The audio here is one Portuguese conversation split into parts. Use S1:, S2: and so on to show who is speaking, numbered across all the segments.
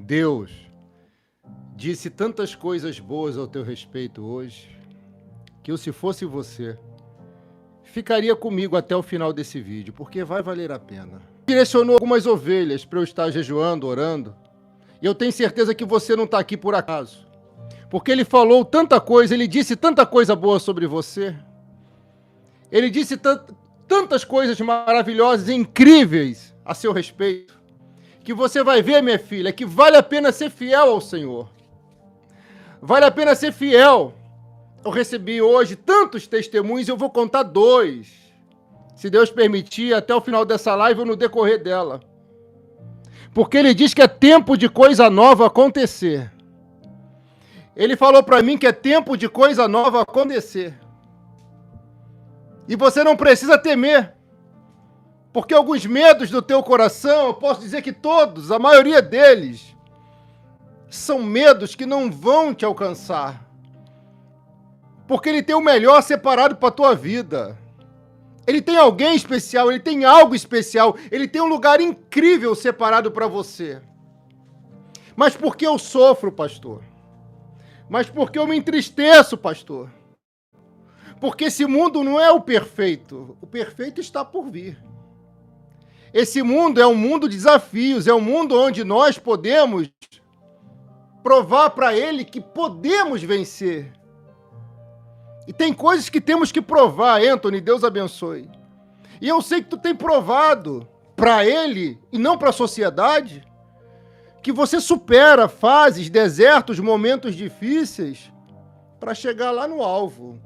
S1: Deus disse tantas coisas boas ao teu respeito hoje, que eu, se fosse você, ficaria comigo até o final desse vídeo, porque vai valer a pena. Direcionou algumas ovelhas para eu estar jejuando, orando, e eu tenho certeza que você não está aqui por acaso, porque ele falou tanta coisa, ele disse tanta coisa boa sobre você, ele disse tantas coisas maravilhosas e incríveis a seu respeito, que você vai ver, minha filha, que vale a pena ser fiel ao Senhor. Vale a pena ser fiel. Eu recebi hoje tantos testemunhos, eu vou contar 2. Se Deus permitir, até o final dessa live ou no decorrer dela. Porque ele diz que é tempo de coisa nova acontecer. Ele falou para mim que é tempo de coisa nova acontecer. E você não precisa temer. Porque alguns medos do teu coração, eu posso dizer que todos, a maioria deles, são medos que não vão te alcançar. Porque ele tem o melhor separado para a tua vida. Ele tem alguém especial, ele tem algo especial, ele tem um lugar incrível separado para você. Mas por que eu sofro, pastor? Mas por que eu me entristeço, pastor? Porque esse mundo não é o perfeito está por vir. Esse mundo é um mundo de desafios, é um mundo onde nós podemos provar para ele que podemos vencer. E tem coisas que temos que provar, Anthony, Deus abençoe. E eu sei que tu tem provado para ele, e não para a sociedade, que você supera fases, desertos, momentos difíceis, para chegar lá no alvo.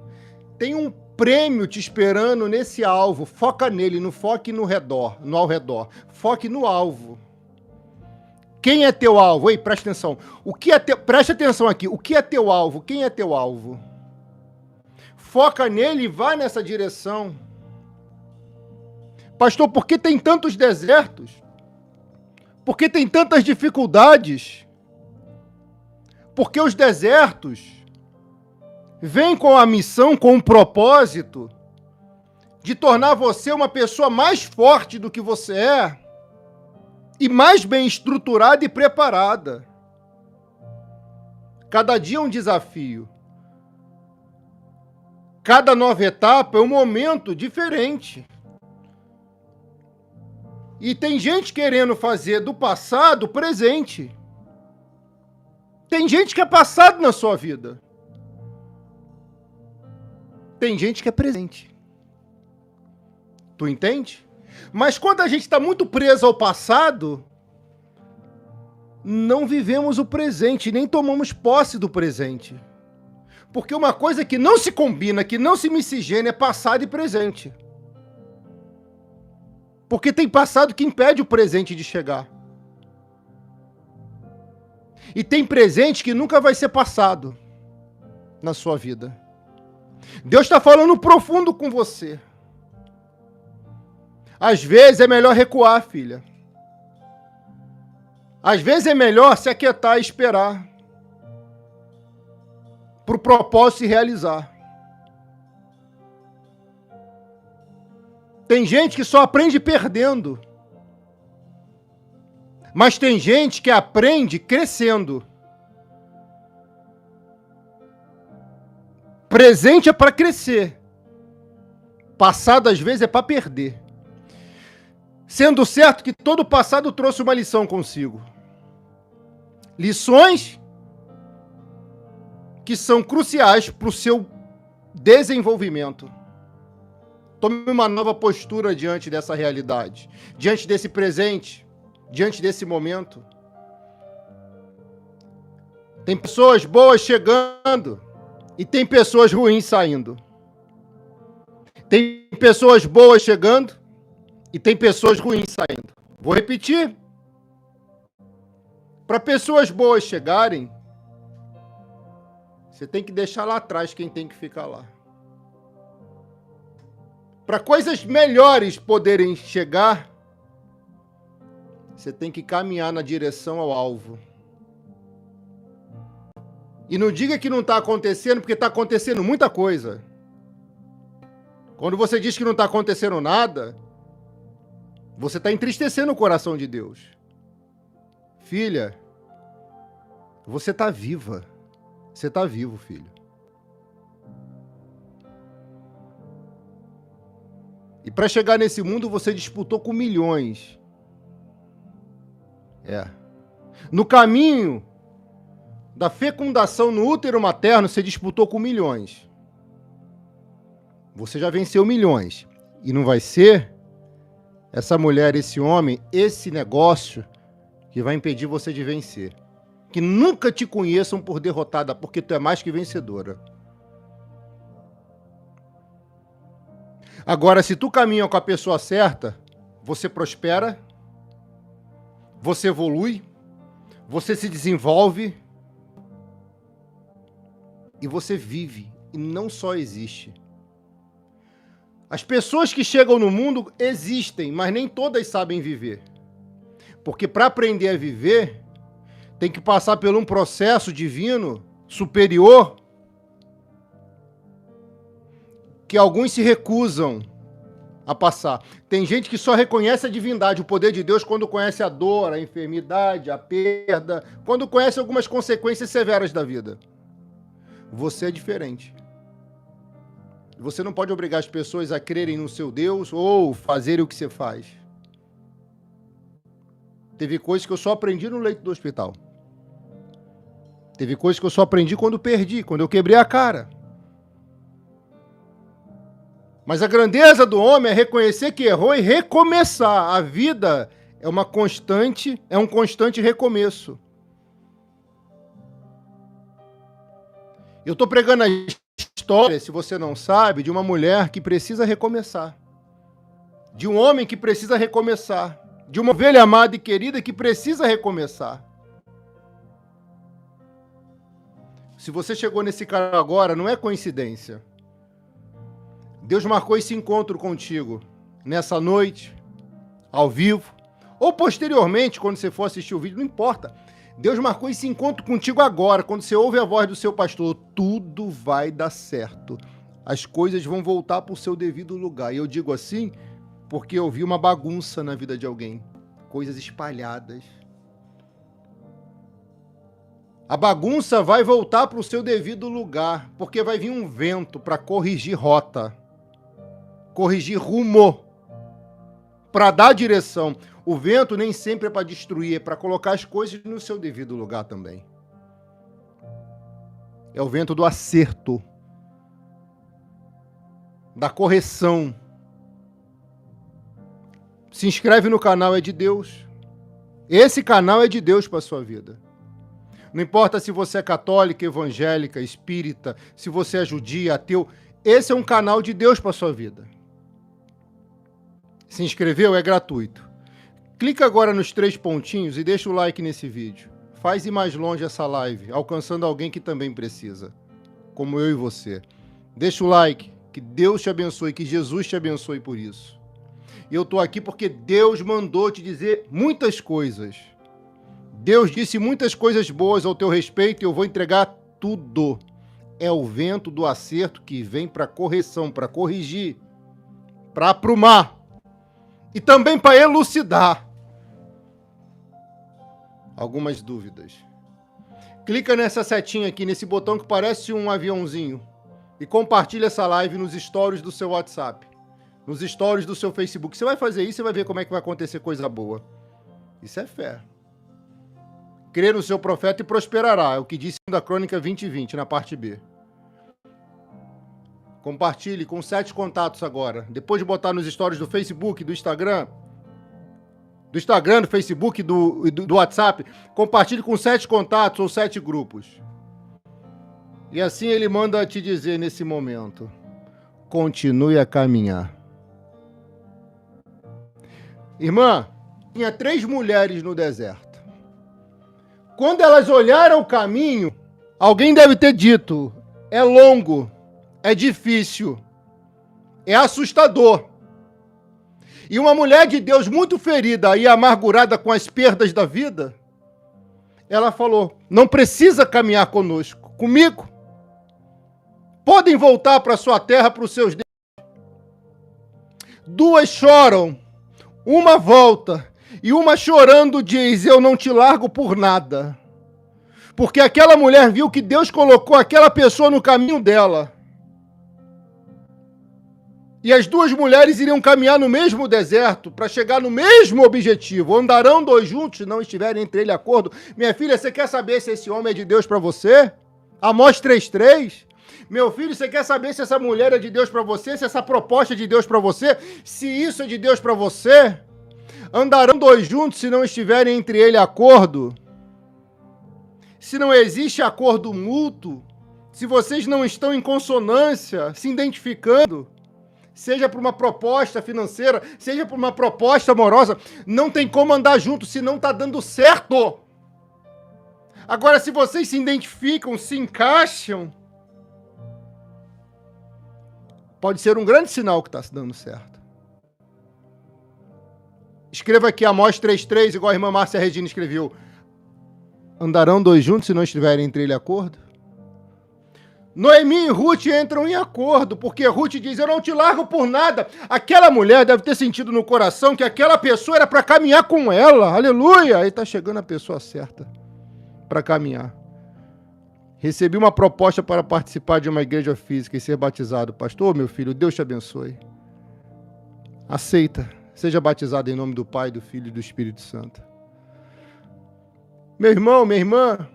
S1: Tem um prêmio te esperando nesse alvo. Foca nele, não foque no ao redor. Foque no alvo. Quem é teu alvo? Ei, presta atenção. Presta atenção aqui. O que é teu alvo? Quem é teu alvo? Foca nele e vai nessa direção. Pastor, por que tem tantos desertos? Por que tem tantas dificuldades? Porque os desertos vem com a missão, com o propósito de tornar você uma pessoa mais forte do que você é e mais bem estruturada e preparada. Cada dia é um desafio. Cada nova etapa é um momento diferente. E tem gente querendo fazer do passado presente. Tem gente que é passado na sua vida. Tem gente que é presente. Tu entende? Mas quando a gente está muito preso ao passado, não vivemos o presente, nem tomamos posse do presente. Porque uma coisa que não se combina, que não se miscigena, é passado e presente. Porque tem passado que impede o presente de chegar. E tem presente que nunca vai ser passado na sua vida. Deus está falando profundo com você. Às vezes é melhor recuar, filha. Às vezes é melhor se aquietar e esperar para o propósito se realizar. Tem gente que só aprende perdendo. Mas tem gente que aprende crescendo. Presente é para crescer. Passado, às vezes, é para perder. Sendo certo que todo passado trouxe uma lição consigo. Lições que são cruciais para o seu desenvolvimento. Tome uma nova postura diante dessa realidade, diante desse presente, diante desse momento. Tem pessoas boas chegando e tem pessoas ruins saindo. Tem pessoas boas chegando e tem pessoas ruins saindo. Vou repetir. Para pessoas boas chegarem, você tem que deixar lá atrás quem tem que ficar lá. Para coisas melhores poderem chegar, você tem que caminhar na direção ao alvo. E não diga que não está acontecendo, porque está acontecendo muita coisa. Quando você diz que não está acontecendo nada, você está entristecendo o coração de Deus. Filha, Você está viva. Você está vivo, filho. E para chegar nesse mundo, você disputou com milhões. No caminho da fecundação no útero materno, você disputou com milhões. Você já venceu milhões. E não vai ser essa mulher, esse homem, esse negócio que vai impedir você de vencer. Que nunca te conheçam por derrotada, porque tu é mais que vencedora. Agora, se tu caminha com a pessoa certa, você prospera, você evolui, você se desenvolve e você vive, e não só existe. As pessoas que chegam no mundo existem, mas nem todas sabem viver. Porque para aprender a viver, tem que passar por um processo divino, superior, que alguns se recusam a passar. Tem gente que só reconhece a divindade, o poder de Deus, quando conhece a dor, a enfermidade, a perda, quando conhece algumas consequências severas da vida. Você é diferente. Você não pode obrigar as pessoas a crerem no seu Deus ou fazerem o que você faz. Teve coisas que eu só aprendi no leito do hospital. Teve coisas que eu só aprendi quando perdi, quando eu quebrei a cara. Mas a grandeza do homem é reconhecer que errou e recomeçar. A vida é uma constante, é um constante recomeço. Eu estou pregando a história, se você não sabe, de uma mulher que precisa recomeçar. De um homem que precisa recomeçar. De uma ovelha amada e querida que precisa recomeçar. Se você chegou nesse cara agora, não é coincidência. Deus marcou esse encontro contigo nessa noite, ao vivo, ou posteriormente, quando você for assistir o vídeo, não importa. Deus marcou esse encontro contigo agora, quando você ouve a voz do seu pastor. Tudo vai dar certo. As coisas vão voltar para o seu devido lugar. E eu digo assim porque eu vi uma bagunça na vida de alguém. Coisas espalhadas. A bagunça vai voltar para o seu devido lugar, porque vai vir um vento para corrigir rota, corrigir rumo, para dar direção. O vento nem sempre é para destruir, é para colocar as coisas no seu devido lugar também. É o vento do acerto, da correção. Se inscreve no canal, é de Deus. Esse canal é de Deus para a sua vida. Não importa se você é católica, evangélica, espírita, se você é judia, ateu, esse é um canal de Deus para a sua vida. Se inscreveu? É gratuito. Clica agora nos 3 pontinhos e deixa o like nesse vídeo. Faz ir mais longe essa live, alcançando alguém que também precisa, como eu e você. Deixa o like, que Deus te abençoe, que Jesus te abençoe por isso. E eu estou aqui porque Deus mandou te dizer muitas coisas. Deus disse muitas coisas boas ao teu respeito e eu vou entregar tudo. É o vento do acerto que vem para correção, para corrigir, para aprumar e também para elucidar algumas dúvidas. Clica nessa setinha aqui, nesse botão que parece um aviãozinho e compartilha essa live nos stories do seu WhatsApp, nos stories do seu Facebook. Você vai fazer isso e vai ver como é que vai acontecer coisa boa. Isso é fé. Crê no seu profeta e prosperará, é o que disse da Crônica 20:20, na parte B. Compartilhe com 7 contatos agora. Depois de botar nos stories do Facebook, do Instagram, do Facebook, do WhatsApp, compartilhe com 7 contatos ou 7 grupos. E assim ele manda te dizer nesse momento: continue a caminhar. Irmã, tinha 3 mulheres no deserto. Quando elas olharam o caminho, alguém deve ter dito: é longo, é difícil, é assustador. E uma mulher de Deus muito ferida e amargurada com as perdas da vida, ela falou: não precisa caminhar conosco, comigo. Podem voltar para sua terra, para os seus deuses. 2 choram, uma volta, e uma chorando diz: eu não te largo por nada. Porque aquela mulher viu que Deus colocou aquela pessoa no caminho dela. E as duas mulheres iriam caminhar no mesmo deserto para chegar no mesmo objetivo. Andarão dois juntos se não estiverem entre ele acordo. Minha filha, você quer saber se esse homem é de Deus para você? Amós 3:3. Meu filho, você quer saber se essa mulher é de Deus para você? Se essa proposta é de Deus para você? Se isso é de Deus para você? Andarão dois juntos se não estiverem entre ele acordo? Se não existe acordo mútuo, se vocês não estão em consonância, se identificando, seja por uma proposta financeira, seja por uma proposta amorosa, não tem como andar junto se não está dando certo. Agora, se vocês se identificam, se encaixam, pode ser um grande sinal que está se dando certo. Escreva aqui Amós 3:3, igual a irmã Márcia Regina escreveu. Andarão dois juntos se não estiverem entre ele acordo? Noemi e Ruth entram em acordo, porque Ruth diz, eu não te largo por nada. Aquela mulher deve ter sentido no coração que aquela pessoa era para caminhar com ela. Aleluia! Aí está chegando a pessoa certa para caminhar. Recebi uma proposta para participar de uma igreja física e ser batizado. Pastor, meu filho, Deus te abençoe. Aceita. Seja batizado em nome do Pai, do Filho e do Espírito Santo. Meu irmão, minha irmã,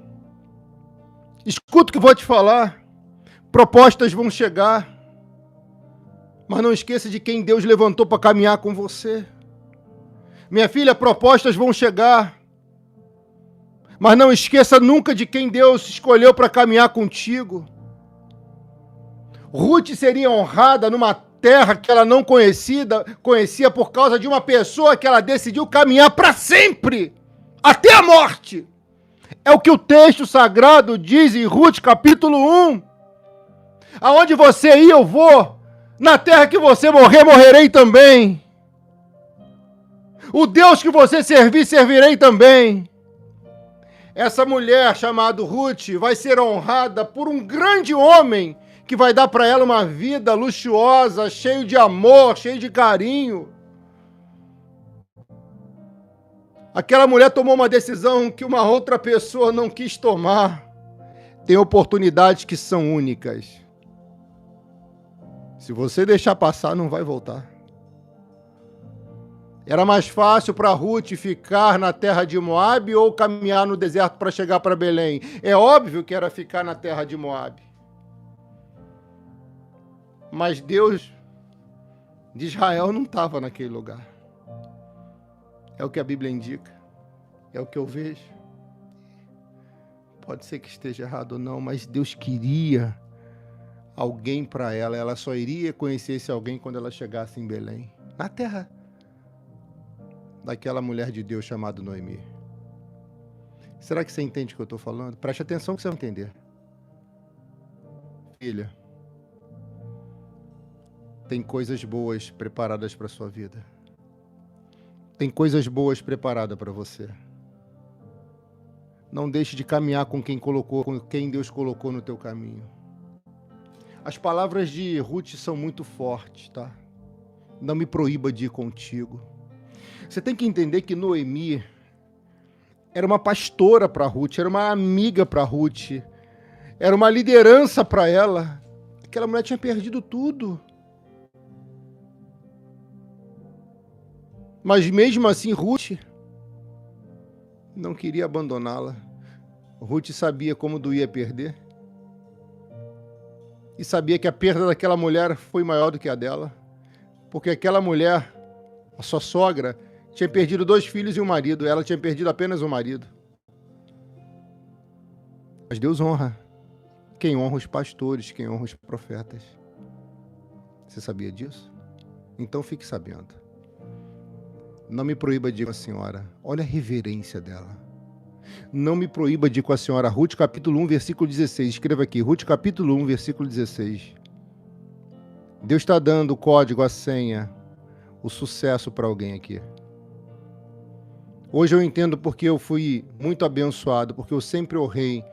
S1: escuta o que eu vou te falar. Propostas vão chegar, mas não esqueça de quem Deus levantou para caminhar com você. Minha filha, propostas vão chegar, mas não esqueça nunca de quem Deus escolheu para caminhar contigo. Ruth seria honrada numa terra que ela não conhecia por causa de uma pessoa que ela decidiu caminhar para sempre, até a morte. É o que o texto sagrado diz em Ruth, capítulo 1. Aonde você ir, eu vou. Na terra que você morrer, morrerei também. O Deus que você servir, servirei também. Essa mulher chamada Ruth vai ser honrada por um grande homem que vai dar para ela uma vida luxuosa, cheio de amor, cheio de carinho. Aquela mulher tomou uma decisão que uma outra pessoa não quis tomar. Tem oportunidades que são únicas. Se você deixar passar, não vai voltar. Era mais fácil para Ruth ficar na terra de Moabe ou caminhar no deserto para chegar para Belém? É óbvio que era ficar na terra de Moabe. Mas Deus de Israel não estava naquele lugar. É o que a Bíblia indica. É o que eu vejo. Pode ser que esteja errado ou não, mas Deus queria alguém para ela. Ela só iria conhecer esse alguém quando ela chegasse em Belém, na terra daquela mulher de Deus chamada Noemi. Será que você entende o que eu estou falando? Preste atenção que você vai entender. Filha, tem coisas boas preparadas para a sua vida. Tem coisas boas preparadas para você. Não deixe de caminhar com quem Deus colocou no teu caminho. As palavras de Ruth são muito fortes, tá? Não me proíba de ir contigo. Você tem que entender que Noemi era uma pastora para Ruth, era uma amiga para Ruth, era uma liderança para ela. Aquela mulher tinha perdido tudo. Mas mesmo assim, Ruth não queria abandoná-la. Ruth sabia como doía perder. E sabia que a perda daquela mulher foi maior do que a dela. Porque aquela mulher, a sua sogra, tinha perdido 2 filhos e um marido. Ela tinha perdido apenas um marido. Mas Deus honra quem honra os pastores, quem honra os profetas. Você sabia disso? Então fique sabendo. Não me proíba de ir com a senhora. Olha a reverência dela. Não me proíba de ir com a senhora. Ruth capítulo 1, versículo 16. Escreva aqui. Ruth capítulo 1, versículo 16. Deus está dando o código, a senha, o sucesso para alguém aqui. Hoje eu entendo porque eu fui muito abençoado, porque eu sempre honrei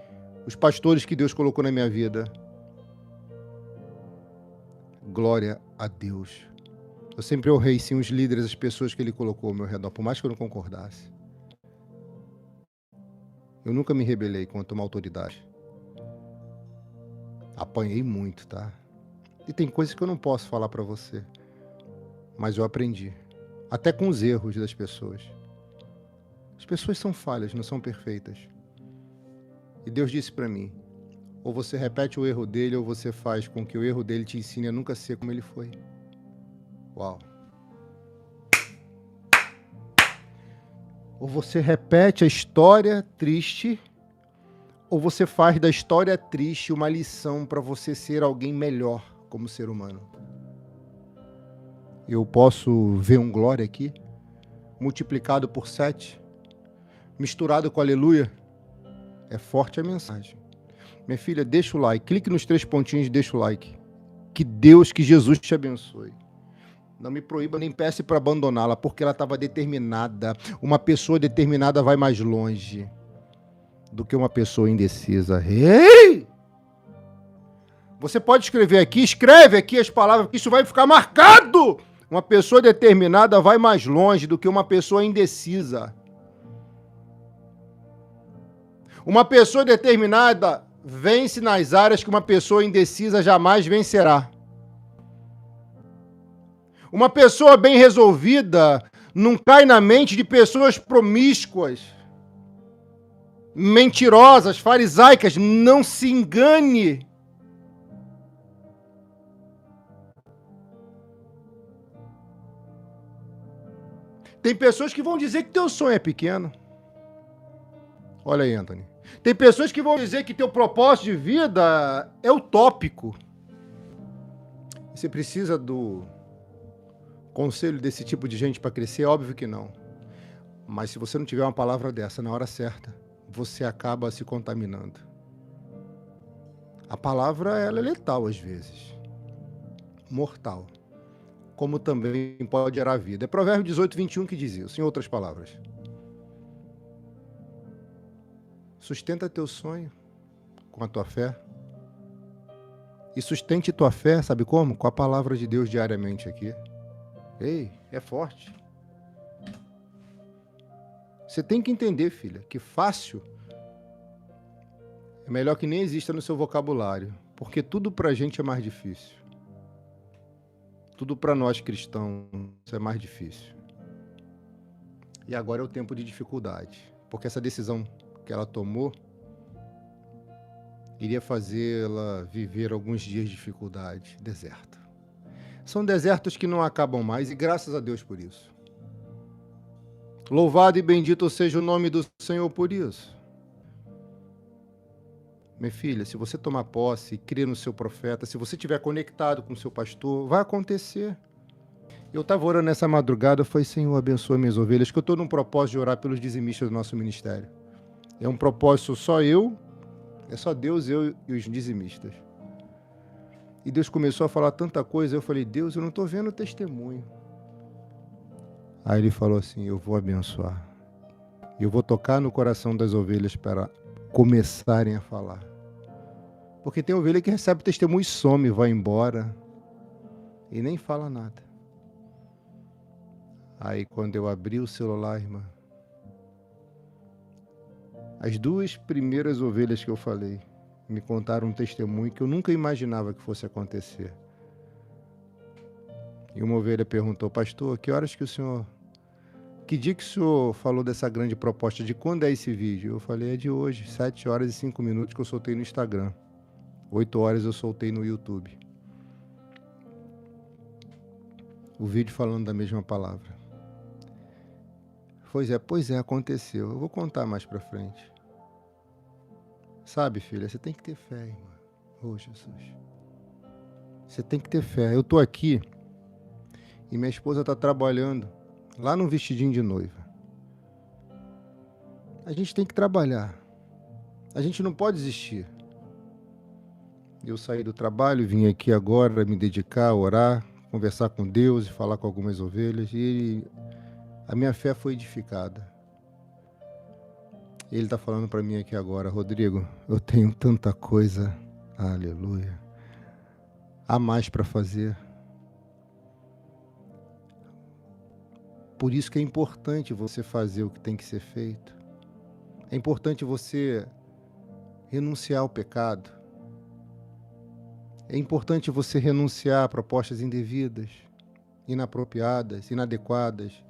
S1: os pastores que Deus colocou na minha vida. Glória a Deus. Eu sempre honrei, sim, os líderes, as pessoas que Ele colocou ao meu redor, por mais que eu não concordasse. Eu nunca me rebelei contra uma autoridade. Apanhei muito, tá? E tem coisas que eu não posso falar para você. Mas eu aprendi. Até com os erros das pessoas. As pessoas são falhas, não são perfeitas. E Deus disse para mim, ou você repete o erro dele, ou você faz com que o erro dele te ensine a nunca ser como ele foi. Uau. Ou você repete a história triste, ou você faz da história triste uma lição para você ser alguém melhor como ser humano. Eu posso ver um glória aqui, multiplicado por 7, misturado com aleluia. É forte a mensagem. Minha filha, deixa o like, clique nos 3 pontinhos e deixa o like. Que Deus, que Jesus te abençoe. Não me proíba nem peça para abandoná-la, porque ela estava determinada. Uma pessoa determinada vai mais longe do que uma pessoa indecisa. Ei! Você pode escrever aqui, escreve aqui as palavras, isso vai ficar marcado. Uma pessoa determinada vai mais longe do que uma pessoa indecisa. Uma pessoa determinada vence nas áreas que uma pessoa indecisa jamais vencerá. Uma pessoa bem resolvida não cai na mente de pessoas promíscuas, mentirosas, farisaicas. Não se engane. Tem pessoas que vão dizer que teu sonho é pequeno. Olha aí, Anthony. Tem pessoas que vão dizer que teu propósito de vida é utópico. Você precisa do conselho desse tipo de gente para crescer? Óbvio que não. Mas se você não tiver uma palavra dessa na hora certa, você acaba se contaminando. A palavra, ela é letal às vezes. Mortal. Como também pode gerar vida. É Provérbios 18, 21 que diz isso, em outras palavras. Sustenta teu sonho com a tua fé. E sustente tua fé, sabe como? Com a palavra de Deus diariamente aqui. Ei, é forte. Você tem que entender, filha, que fácil é melhor que nem exista no seu vocabulário. Porque tudo pra gente é mais difícil. Tudo pra nós cristãos é mais difícil. E agora é o tempo de dificuldade. Porque essa decisão que ela tomou iria fazê-la viver alguns dias de dificuldade, deserto. São desertos que não acabam mais e graças a Deus por isso. Louvado e bendito seja o nome do Senhor por isso. Minha filha, se você tomar posse e crer no seu profeta, se você estiver conectado com o seu pastor, vai acontecer. Eu estava orando nessa madrugada, eu falei, Senhor, abençoa minhas ovelhas, que eu estou num propósito de orar pelos dizimistas do nosso ministério. É um propósito só é só Deus, eu e os dizimistas. E Deus começou a falar tanta coisa, eu falei, Deus, eu não estou vendo testemunho. Aí ele falou assim, eu vou abençoar. Eu vou tocar no coração das ovelhas para começarem a falar. Porque tem ovelha que recebe testemunho e some, vai embora e nem fala nada. Aí quando eu abri o celular, irmã, as 2 primeiras ovelhas que eu falei me contaram um testemunho que eu nunca imaginava que fosse acontecer. E uma ovelha perguntou, pastor, que horas que o senhor... Que dia que o senhor falou dessa grande proposta? De quando é esse vídeo? Eu falei, é de hoje, 7 horas e 5 minutos que eu soltei no Instagram. 8 horas eu soltei no YouTube. O vídeo falando da mesma palavra. Pois é, aconteceu. Eu vou contar mais pra frente. Sabe, filha, você tem que ter fé, irmã. Oh, Jesus. Você tem que ter fé. Eu tô aqui e minha esposa tá trabalhando lá no vestidinho de noiva. A gente tem que trabalhar. A gente não pode desistir. Eu saí do trabalho, vim aqui agora me dedicar, orar, conversar com Deus e falar com algumas ovelhas. E a minha fé foi edificada. Ele está falando para mim aqui agora, Rodrigo, eu tenho tanta coisa, aleluia, há mais para fazer. Por isso que é importante você fazer o que tem que ser feito. É importante você renunciar ao pecado. É importante você renunciar a propostas indevidas, inapropriadas, inadequadas.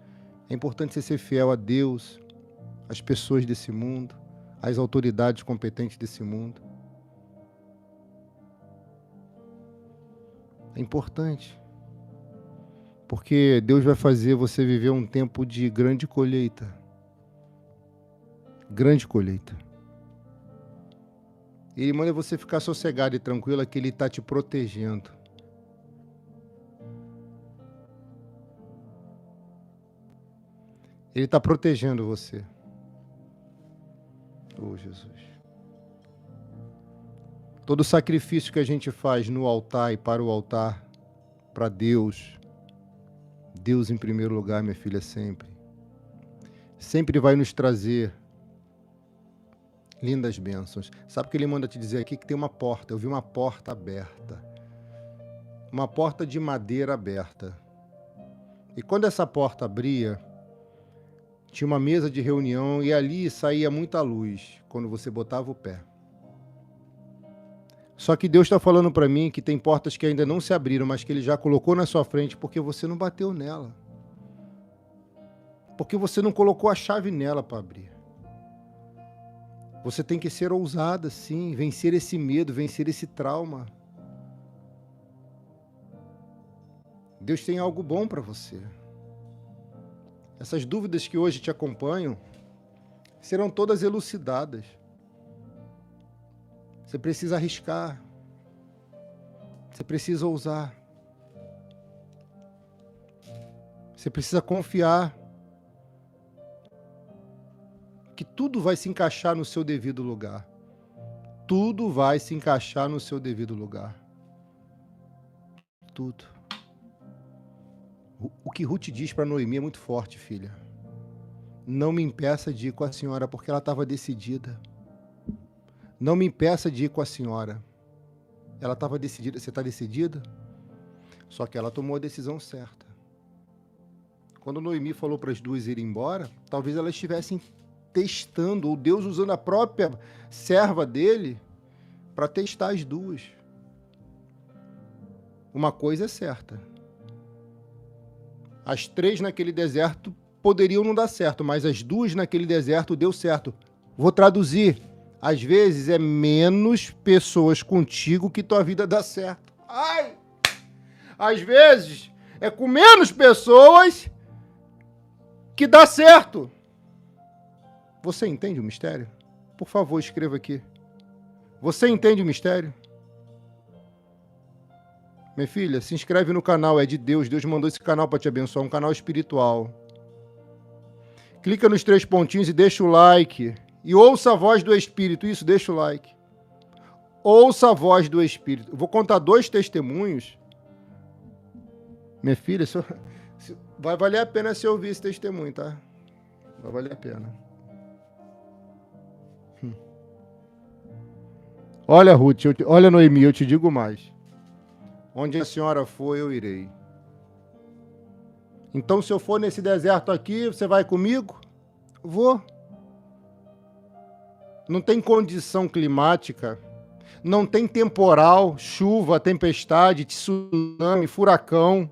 S1: É importante você ser fiel a Deus, às pessoas desse mundo, às autoridades competentes desse mundo. É importante, porque Deus vai fazer você viver um tempo de grande colheita. Grande colheita. Ele manda você ficar sossegado e tranquilo, que Ele está te protegendo. Ele está protegendo você. Oh, Jesus. Todo sacrifício que a gente faz no altar e para o altar, para Deus, Deus em primeiro lugar, minha filha, sempre. Sempre vai nos trazer lindas bênçãos. Sabe o que Ele manda te dizer aqui? Que tem uma porta. Eu vi uma porta aberta. Uma porta de madeira aberta. E quando essa porta abria, tinha uma mesa de reunião e ali saía muita luz quando você botava o pé. Só que Deus está falando para mim que tem portas que ainda não se abriram, mas que Ele já colocou na sua frente porque você não bateu nela. Porque você não colocou a chave nela para abrir. Você tem que ser ousada, sim, vencer esse medo, vencer esse trauma. Deus tem algo bom para você. Essas dúvidas que hoje te acompanham serão todas elucidadas. Você precisa arriscar. Você precisa ousar. Você precisa confiar que tudo vai se encaixar no seu devido lugar. Tudo vai se encaixar no seu devido lugar. Tudo. O que Ruth diz para Noemi é muito forte, filha. Não me impeça de ir com a senhora, porque ela estava decidida. Não me impeça de ir com a senhora. Ela estava decidida. Você está decidida? Só que ela tomou a decisão certa. Quando Noemi falou para as duas irem embora, talvez elas estivessem testando, ou Deus usando a própria serva dele para testar as duas. Uma coisa é certa. As três naquele deserto poderiam não dar certo, mas as duas naquele deserto deu certo. Vou traduzir. Às vezes é menos pessoas contigo que tua vida dá certo. Ai! Às vezes é com menos pessoas que dá certo. Você entende o mistério? Por favor, escreva aqui. Você entende o mistério? Minha filha, se inscreve no canal, é de Deus. Deus mandou esse canal para te abençoar, um canal espiritual. Clica nos 3 pontinhos e deixa o like. E ouça a voz do Espírito. Isso, deixa o like. Ouça a voz do Espírito. Eu vou contar 2 testemunhos. Minha filha, vai valer a pena se ouvir esse testemunho, tá? Vai valer a pena. Olha, Ruth, olha, Noemi, eu te digo mais. Onde a senhora for, eu irei. Então, se eu for nesse deserto aqui, você vai comigo? Vou. Não tem condição climática, não tem temporal, chuva, tempestade, tsunami, furacão.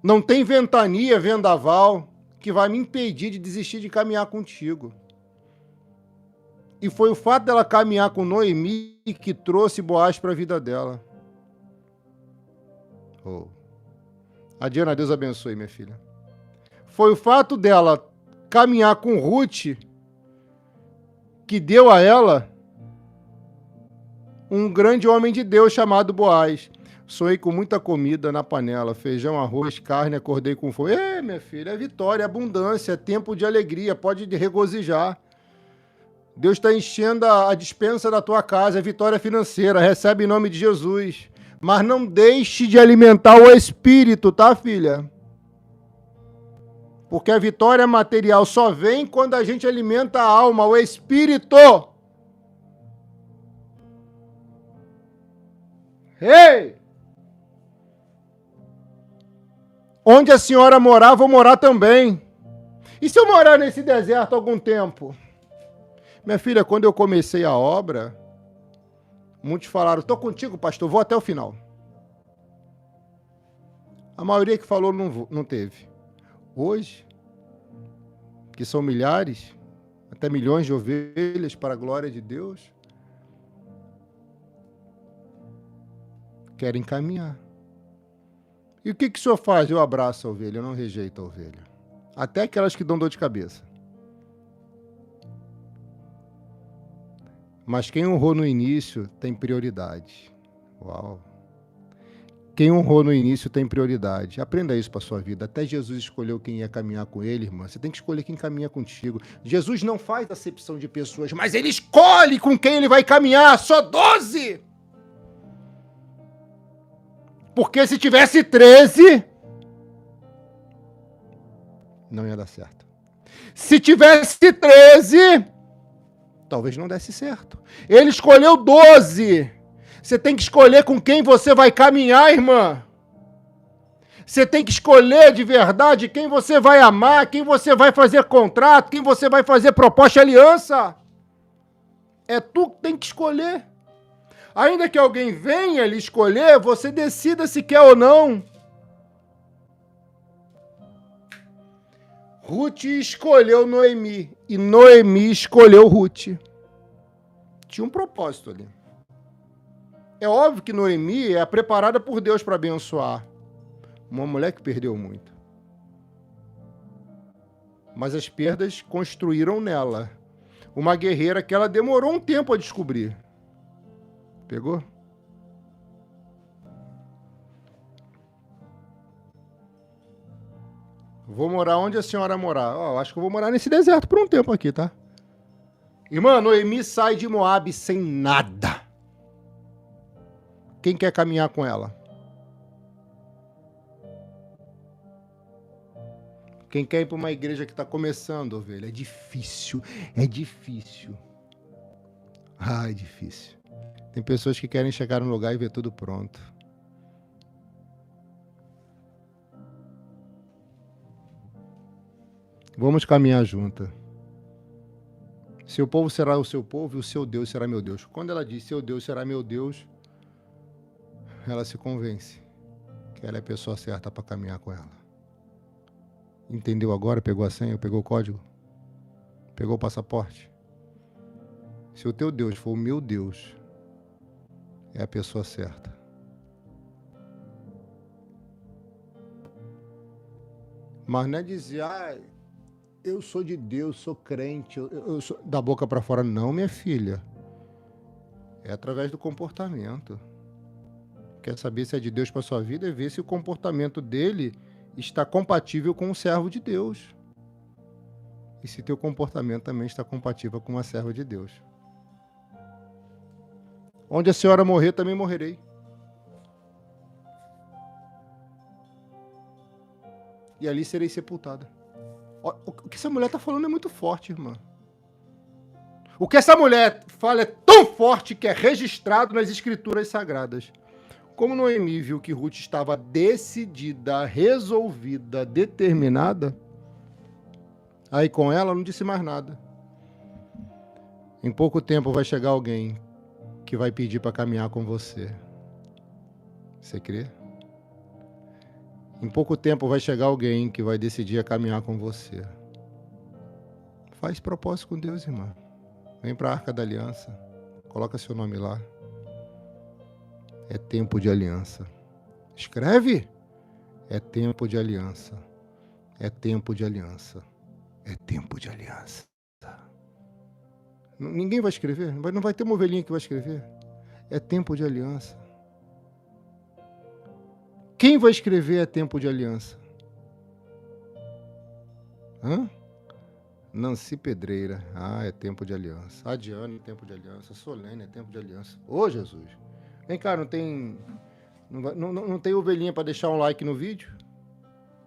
S1: Não tem ventania, vendaval, que vai me impedir de desistir de caminhar contigo. E foi o fato dela caminhar com Noemi que trouxe Boaz para a vida dela. Oh. A Diana, Deus abençoe, minha filha. Foi o fato dela caminhar com Ruth que deu a ela um grande homem de Deus chamado Boaz. Sonhei com muita comida na panela, feijão, arroz, carne, acordei com fome. Minha filha, é vitória, é abundância, é tempo de alegria, pode regozijar. Deus está enchendo a despensa da tua casa, é vitória financeira, recebe em nome de Jesus. Mas não deixe de alimentar o espírito, tá, filha? Porque a vitória material só vem quando a gente alimenta a alma, o espírito. Ei! Onde a senhora morar, vou morar também. E se eu morar nesse deserto algum tempo? Minha filha, quando eu comecei a obra, muitos falaram, estou contigo, pastor, vou até o final. A maioria que falou não teve. Hoje, que são milhares, até milhões de ovelhas para a glória de Deus, querem caminhar. E o que o senhor faz? Eu abraço a ovelha, eu não rejeito a ovelha. Até aquelas que dão dor de cabeça. Mas quem honrou no início tem prioridade. Uau! Quem honrou no início tem prioridade. Aprenda isso para a sua vida. Até Jesus escolheu quem ia caminhar com ele, irmã. Você tem que escolher quem caminha contigo. Jesus não faz acepção de pessoas, mas ele escolhe com quem ele vai caminhar. Só 12! Porque se tivesse 13, não ia dar certo. Se tivesse 13, talvez não desse certo. Ele escolheu 12. Você tem que escolher com quem você vai caminhar, irmã. Você tem que escolher de verdade quem você vai amar, quem você vai fazer contrato, quem você vai fazer proposta de aliança. É tu que tem que escolher. Ainda que alguém venha lhe escolher, você decida se quer ou não. Ruth escolheu Noemi e Noemi escolheu Ruth. Tinha um propósito ali. É óbvio que Noemi é preparada por Deus para abençoar. Uma mulher que perdeu muito. Mas as perdas construíram nela uma guerreira que ela demorou um tempo a descobrir. Pegou? Vou morar onde a senhora morar. Acho que eu vou morar nesse deserto por um tempo aqui, tá? Irmã, Noemi sai de Moabe sem nada. Quem quer caminhar com ela? Quem quer ir para uma igreja que está começando, ovelha? É difícil. É difícil. É difícil. Tem pessoas que querem chegar num lugar e ver tudo pronto. Vamos caminhar junto. Seu povo será o seu povo e o seu Deus será meu Deus. Quando ela diz seu Deus será meu Deus, ela se convence que ela é a pessoa certa para caminhar com ela. Entendeu agora? Pegou a senha? Pegou o código? Pegou o passaporte? Se o teu Deus for o meu Deus, é a pessoa certa. Mas não é dizer, eu sou de Deus, sou crente, eu sou da boca para fora. Não, minha filha. É através do comportamento. Quer saber se é de Deus para sua vida? É ver se o comportamento dele está compatível com o servo de Deus. E se teu comportamento também está compatível com uma serva de Deus. Onde a senhora morrer, também morrerei. E ali serei sepultada. O que essa mulher está falando é muito forte, irmã. O que essa mulher fala é tão forte que é registrado nas escrituras sagradas. Como Noemi viu que Ruth estava decidida, resolvida, determinada, aí com ela não disse mais nada. Em pouco tempo vai chegar alguém que vai pedir para caminhar com você. Você crê? Em pouco tempo vai chegar alguém que vai decidir a caminhar com você. Faz propósito com Deus, irmã. Vem para a Arca da Aliança. Coloca seu nome lá. É tempo de aliança. Escreve. É tempo de aliança. É tempo de aliança. É tempo de aliança. Ninguém vai escrever. Não vai ter uma ovelhinha que vai escrever. É tempo de aliança. Quem vai escrever é tempo de aliança? Nancy Pedreira. É tempo de aliança. Adiane é tempo de aliança. Solene é tempo de aliança. Ô, Jesus. Vem cá, não tem ovelhinha para deixar um like no vídeo?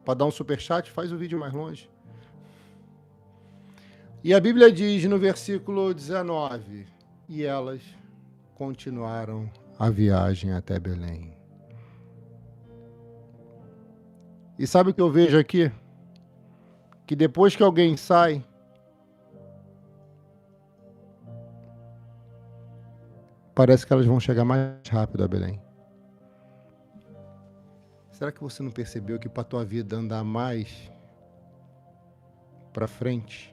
S1: Para dar um superchat? Faz o vídeo mais longe. E a Bíblia diz no versículo 19: e elas continuaram a viagem até Belém. E sabe o que eu vejo aqui? que depois que alguém sai, parece que elas vão chegar mais rápido a Belém. Será que você não percebeu que para a tua vida andar mais para frente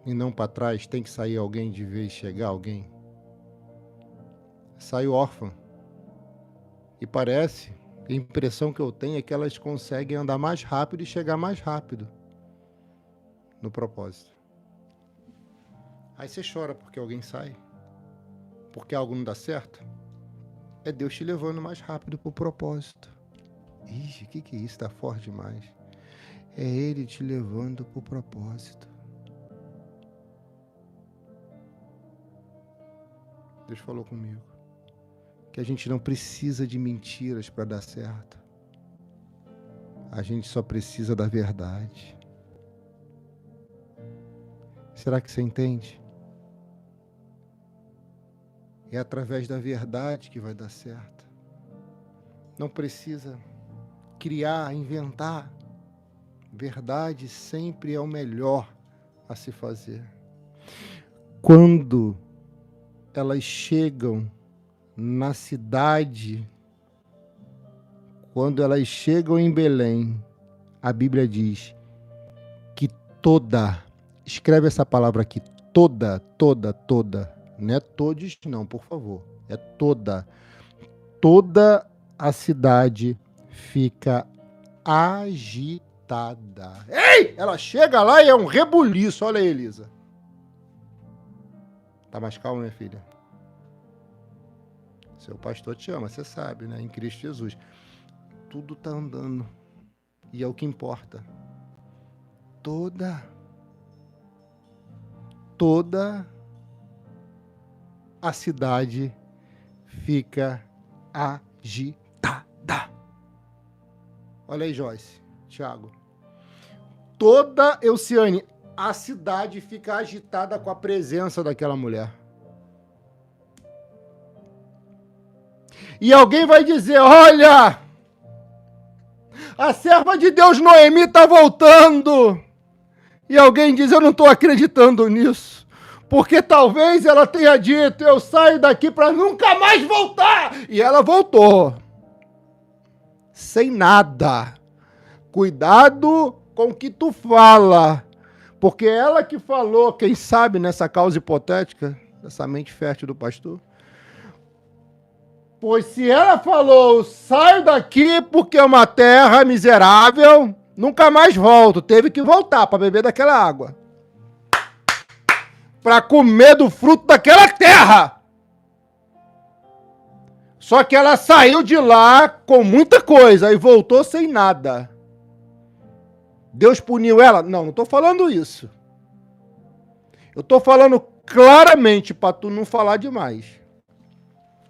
S1: e não para trás, tem que sair alguém de vez chegar alguém? Sai órfã. E parece, a impressão que eu tenho é que elas conseguem andar mais rápido e chegar mais rápido no propósito. Aí você chora porque alguém sai, porque algo não dá certo. É Deus te levando mais rápido para o propósito. Ixi, o que é isso? Tá forte demais. É Ele te levando para o propósito. Deus falou comigo que a gente não precisa de mentiras para dar certo. A gente só precisa da verdade. Será que você entende? É através da verdade que vai dar certo. Não precisa criar, inventar. Verdade sempre é o melhor a se fazer. Quando elas chegam na cidade, quando elas chegam em Belém, a Bíblia diz que escreve essa palavra aqui, toda, não é todos não, por favor, é toda a cidade fica agitada. Ei! Ela chega lá e é um rebuliço, olha aí, Elisa. Tá mais calma, minha filha? Seu pastor te ama, você sabe, né? Em Cristo Jesus. Tudo tá andando. E é o que importa. Toda a cidade fica agitada. Olha aí, Joyce, Thiago. Toda Elciane, a cidade fica agitada com a presença daquela mulher. E alguém vai dizer, olha, a serva de Deus Noemi está voltando. E alguém diz, eu não estou acreditando nisso. Porque talvez ela tenha dito, eu saio daqui para nunca mais voltar. E ela voltou. Sem nada. Cuidado com o que tu fala. Porque ela que falou, quem sabe nessa causa hipotética, dessa mente fértil do pastor. Pois se ela falou, saio daqui porque é uma terra miserável, nunca mais volto. Teve que voltar para beber daquela água. Para comer do fruto daquela terra. Só que ela saiu de lá com muita coisa e voltou sem nada. Deus puniu ela? Não estou falando isso. Eu estou falando claramente para tu não falar demais.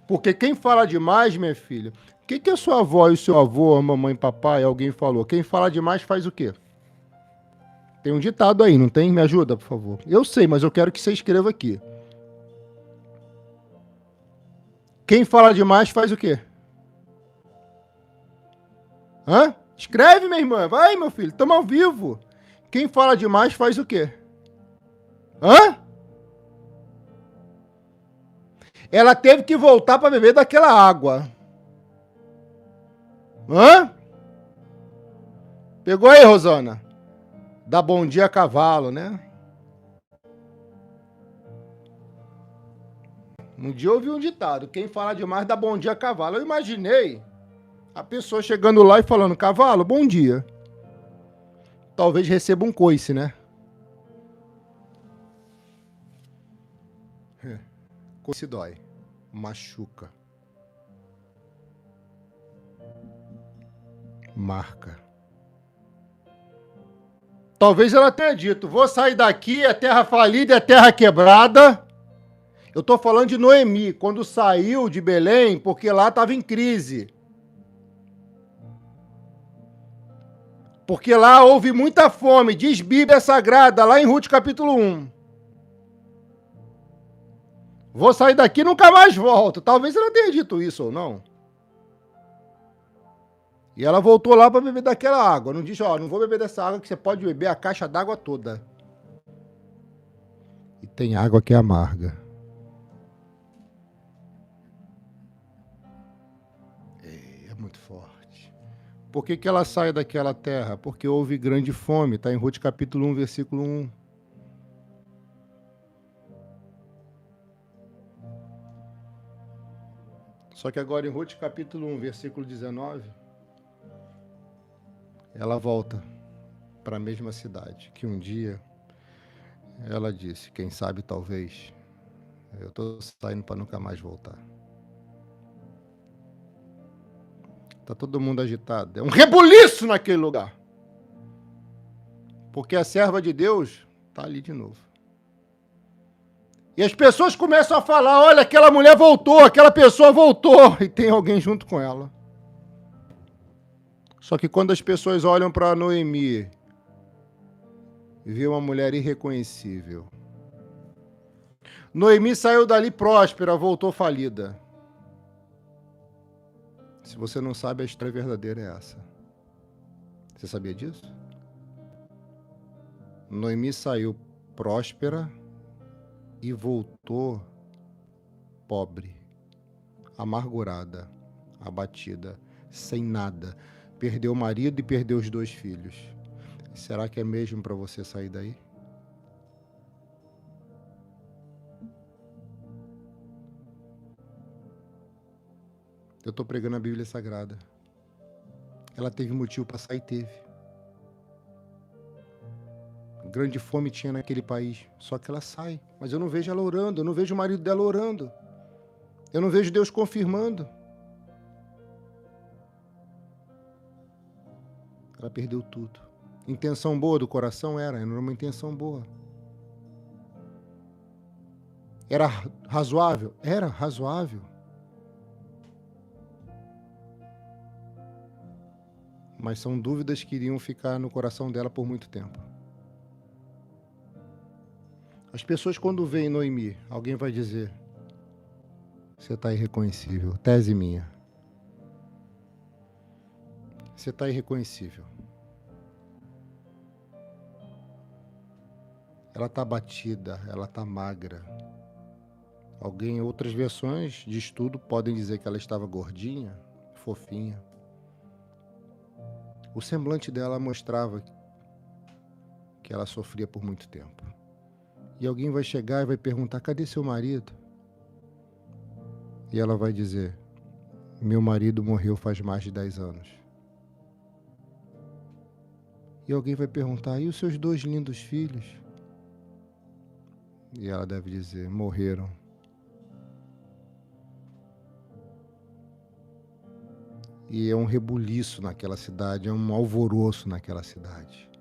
S1: Porque quem fala demais, minha filha, o que a sua avó e o seu avô, a mamãe, papai, alguém falou? Quem fala demais faz o quê? Tem um ditado aí, não tem? Me ajuda, por favor. Eu sei, mas eu quero que você escreva aqui. Quem fala demais faz o quê? Hã? Escreve, minha irmã. Vai, meu filho, estamos ao vivo. Quem fala demais faz o quê? Hã? Ela teve que voltar para beber daquela água. Hã? Pegou aí, Rosana? Dá bom dia a cavalo, né? Um dia eu ouvi um ditado, quem fala demais dá bom dia a cavalo. Eu imaginei a pessoa chegando lá e falando, cavalo, bom dia. Talvez receba um coice, né? Coice dói, machuca, marca. Talvez ela tenha dito, vou sair daqui, é terra falida, é terra quebrada. Eu estou falando de Noemi, quando saiu de Belém, porque lá estava em crise. Porque lá houve muita fome, diz Bíblia Sagrada, lá em Ruth capítulo 1. Vou sair daqui e nunca mais volto. Talvez ela tenha dito isso ou não. E ela voltou lá para beber daquela água. Não disse, ó, não vou beber dessa água que você pode beber a caixa d'água toda. E tem água que é amarga. É muito forte. Por que ela sai daquela terra? Porque houve grande fome. Está em Ruth capítulo 1, versículo 1. Só que agora em Ruth capítulo 1, versículo 19, ela volta para a mesma cidade, que um dia ela disse, quem sabe talvez, eu estou saindo para nunca mais voltar. Está todo mundo agitado, é um rebuliço naquele lugar. Porque a serva de Deus está ali de novo. E as pessoas começam a falar, olha, aquela mulher voltou, aquela pessoa voltou, e tem alguém junto com ela. Só que quando as pessoas olham para Noemi, vê uma mulher irreconhecível. Noemi saiu dali próspera, voltou falida. Se você não sabe, a história verdadeira é essa. Você sabia disso? Noemi saiu próspera e voltou pobre, amargurada, abatida, sem nada. Perdeu o marido e perdeu os 2 filhos. Será que é mesmo para você sair daí? Eu estou pregando a Bíblia Sagrada. Ela teve motivo para sair, teve. Grande fome tinha naquele país, só que ela sai. Mas eu não vejo ela orando, eu não vejo o marido dela orando. Eu não vejo Deus confirmando. Ela perdeu tudo. Intenção boa do coração era uma intenção boa. Era razoável? Era razoável. Mas são dúvidas que iriam ficar no coração dela por muito tempo. As pessoas, quando veem Noemi, alguém vai dizer, você está irreconhecível. Tese minha. Você está irreconhecível. Ela está abatida, ela está magra. Alguém, em outras versões de estudo, podem dizer que ela estava gordinha, fofinha. O semblante dela mostrava que ela sofria por muito tempo. E alguém vai chegar e vai perguntar, cadê seu marido? E ela vai dizer, meu marido morreu faz mais de 10 anos. E alguém vai perguntar, e os seus 2 lindos filhos? E ela deve dizer, morreram. E é um rebuliço naquela cidade, é um alvoroço naquela cidade.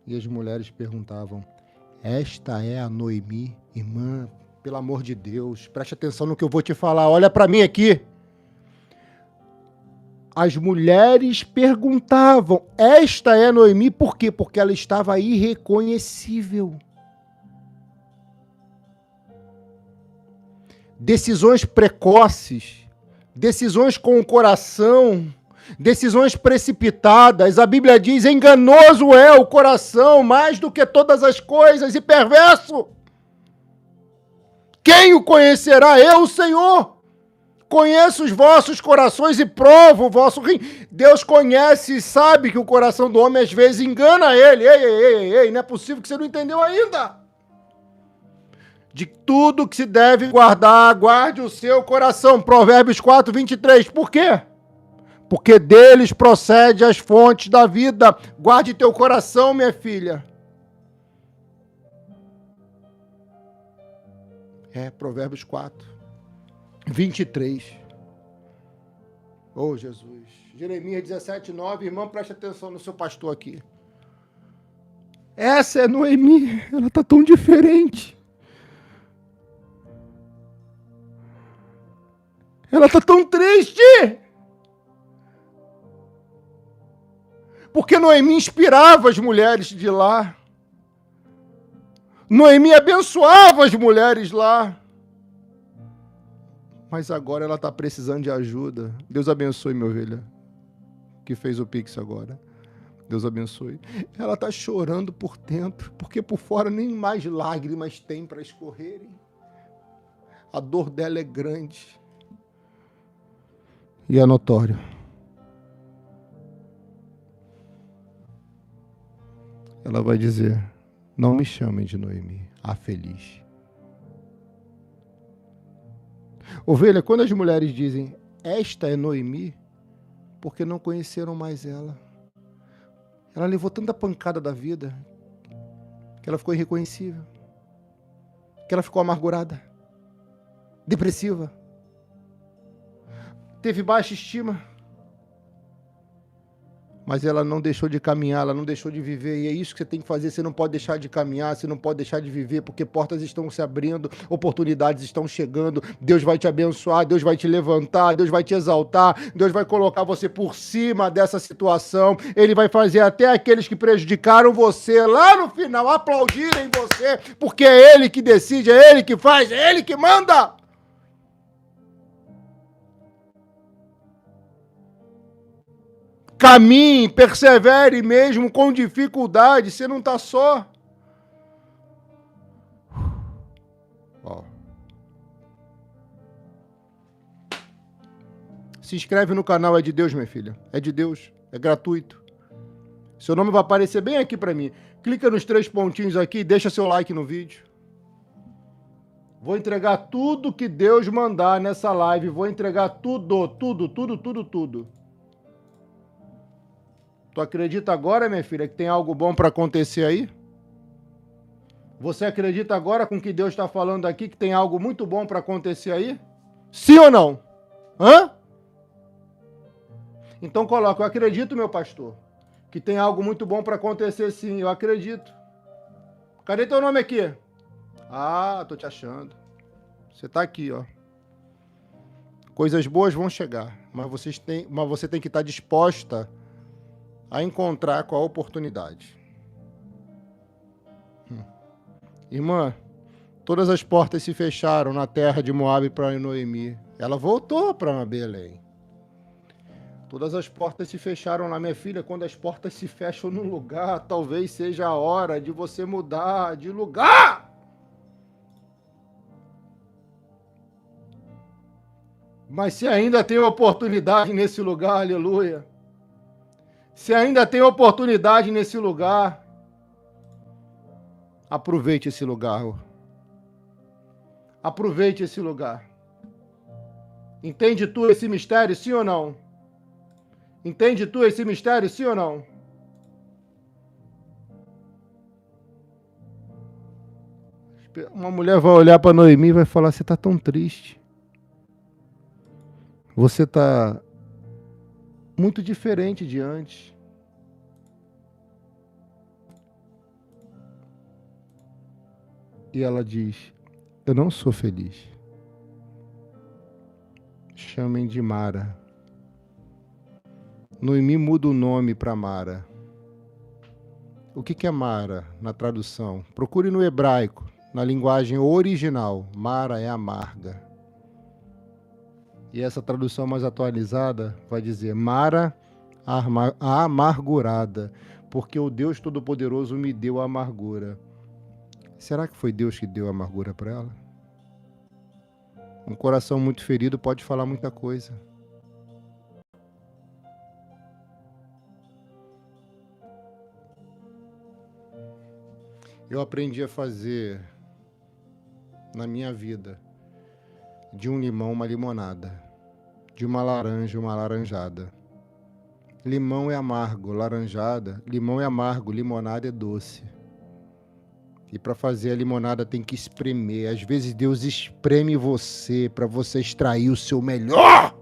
S1: E as mulheres perguntavam, esta é a Noemi? Irmã, pelo amor de Deus, preste atenção no que eu vou te falar, olha para mim aqui. As mulheres perguntavam, esta é a Noemi? Por quê? Porque ela estava irreconhecível. Decisões precoces, decisões com o coração, decisões precipitadas. A Bíblia diz, enganoso é o coração mais do que todas as coisas e perverso. Quem o conhecerá? Eu, o Senhor. Conheço os vossos corações e provo o vosso rim. Deus conhece e sabe que o coração do homem às vezes engana ele. Ei, não é possível que você não entendeu ainda. De tudo que se deve guardar, guarde o seu coração. Provérbios 4, 23. Por quê? Porque deles procede as fontes da vida. Guarde teu coração, minha filha. Provérbios 4, 23. Oh, Jesus. Jeremias 17, 9. Irmão, preste atenção no seu pastor aqui. Essa é Noemi. Ela está tão diferente. Ela está tão triste. Porque Noemi inspirava as mulheres de lá. Noemi abençoava as mulheres lá. mas agora ela está precisando de ajuda. Deus abençoe, minha ovelha, que fez o Pix agora. Deus abençoe. Ela está chorando por dentro, porque por fora nem mais lágrimas tem para escorrerem. A dor dela é grande e é notório. Ela vai dizer: não me chamem de Noemi, a feliz. Ovelha, quando as mulheres dizem esta é Noemi, porque não conheceram mais ela. Ela levou tanta pancada da vida que ela ficou irreconhecível, que ela ficou amargurada, depressiva, teve baixa estima, mas ela não deixou de caminhar, ela não deixou de viver, e é isso que você tem que fazer. Você não pode deixar de caminhar, você não pode deixar de viver, porque portas estão se abrindo, oportunidades estão chegando, Deus vai te abençoar, Deus vai te levantar, Deus vai te exaltar, Deus vai colocar você por cima dessa situação, Ele vai fazer até aqueles que prejudicaram você lá no final aplaudirem você, porque é Ele que decide, é Ele que faz, é Ele que manda. Caminhe, persevere mesmo com dificuldade, você não está só. Ó. Se inscreve no canal, é de Deus, minha filha. É de Deus, é gratuito. Seu nome vai aparecer bem aqui para mim. Clica nos 3 pontinhos aqui e deixa seu like no vídeo. Vou entregar tudo que Deus mandar nessa live. Vou entregar tudo. Tu acredita agora, minha filha, que tem algo bom para acontecer aí? Você acredita agora com o que Deus está falando aqui, que tem algo muito bom para acontecer aí? Sim ou não? Hã? Então coloca: eu acredito, meu pastor, que tem algo muito bom para acontecer, sim, eu acredito. Cadê teu nome aqui? Ah, tô te achando. Você tá aqui, ó. Coisas boas vão chegar, mas você tem que estar disposta a encontrar com a oportunidade. Irmã, todas as portas se fecharam na terra de Moabe para Noemi. Ela voltou para Belém. Todas as portas se fecharam lá, minha filha. Quando as portas se fecham num lugar, talvez seja a hora de você mudar de lugar. Mas se ainda tem oportunidade nesse lugar, aleluia. Se ainda tem oportunidade nesse lugar, aproveite esse lugar. Aproveite esse lugar. Entende tu esse mistério, sim ou não? Entende tu esse mistério, sim ou não? Uma mulher vai olhar para Noemi e vai falar: você está tão triste. Você está muito diferente de antes. E ela diz: eu não sou feliz. Chamem de Mara. Noemi muda o nome para Mara. O que é Mara na tradução? Procure no hebraico, na linguagem original. Mara é amarga. E essa tradução mais atualizada vai dizer: Mara, a amargurada, porque o Deus Todo-Poderoso me deu a amargura. Será que foi Deus que deu a amargura para ela? Um coração muito ferido pode falar muita coisa. Eu aprendi a fazer, na minha vida, de um limão uma limonada, de uma laranja uma laranjada. Limão é amargo, laranjada, limão é amargo, limonada é doce. E para fazer a limonada tem que espremer. Às vezes Deus espreme você para você extrair o seu melhor.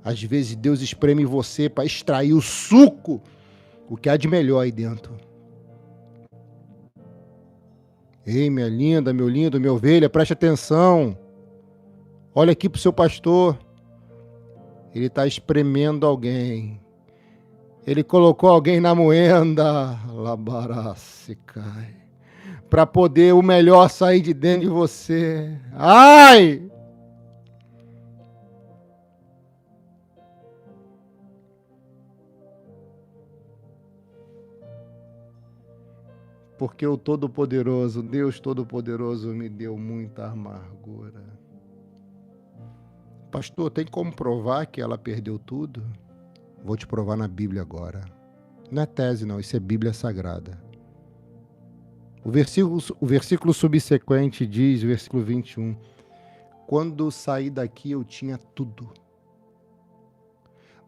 S1: Às vezes Deus espreme você para extrair o suco, o que há de melhor aí dentro. Ei, minha linda, meu lindo, minha ovelha, preste atenção. Olha aqui para o seu pastor. Ele está espremendo alguém. Ele colocou alguém na moenda. Labarace cai. Para poder o melhor sair de dentro de você. Ai! Porque o Todo-Poderoso, Deus Todo-Poderoso, me deu muita amargura. Pastor, tem como provar que ela perdeu tudo? Vou te provar na Bíblia agora. Não é tese, não, isso é Bíblia Sagrada. O versículo subsequente diz, versículo 21, quando saí daqui eu tinha tudo,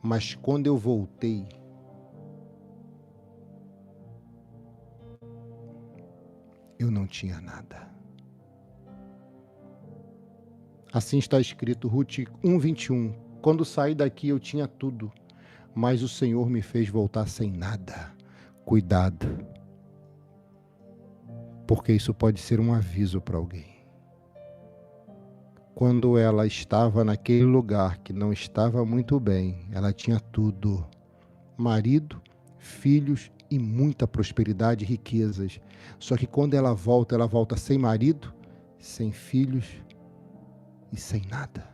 S1: mas quando eu voltei, eu não tinha nada. Assim está escrito, Ruth 1:21, quando saí daqui eu tinha tudo, mas o Senhor me fez voltar sem nada. Cuidado, porque isso pode ser um aviso para alguém. Quando ela estava naquele lugar que não estava muito bem, ela tinha tudo, marido, filhos e muita prosperidade e riquezas. Só que quando ela volta sem marido, sem filhos e sem nada.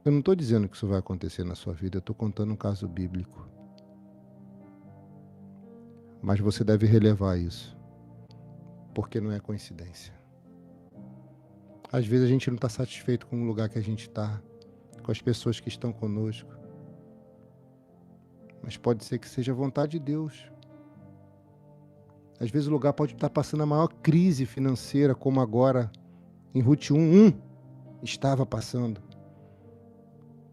S1: Eu não estou dizendo que isso vai acontecer na sua vida, eu estou contando um caso bíblico. Mas você deve relevar isso, porque não é coincidência. Às vezes a gente não está satisfeito com o lugar que a gente está, com as pessoas que estão conosco. Mas pode ser que seja a vontade de Deus. Às vezes o lugar pode estar passando a maior crise financeira, como agora em Ruth 1:1 estava passando.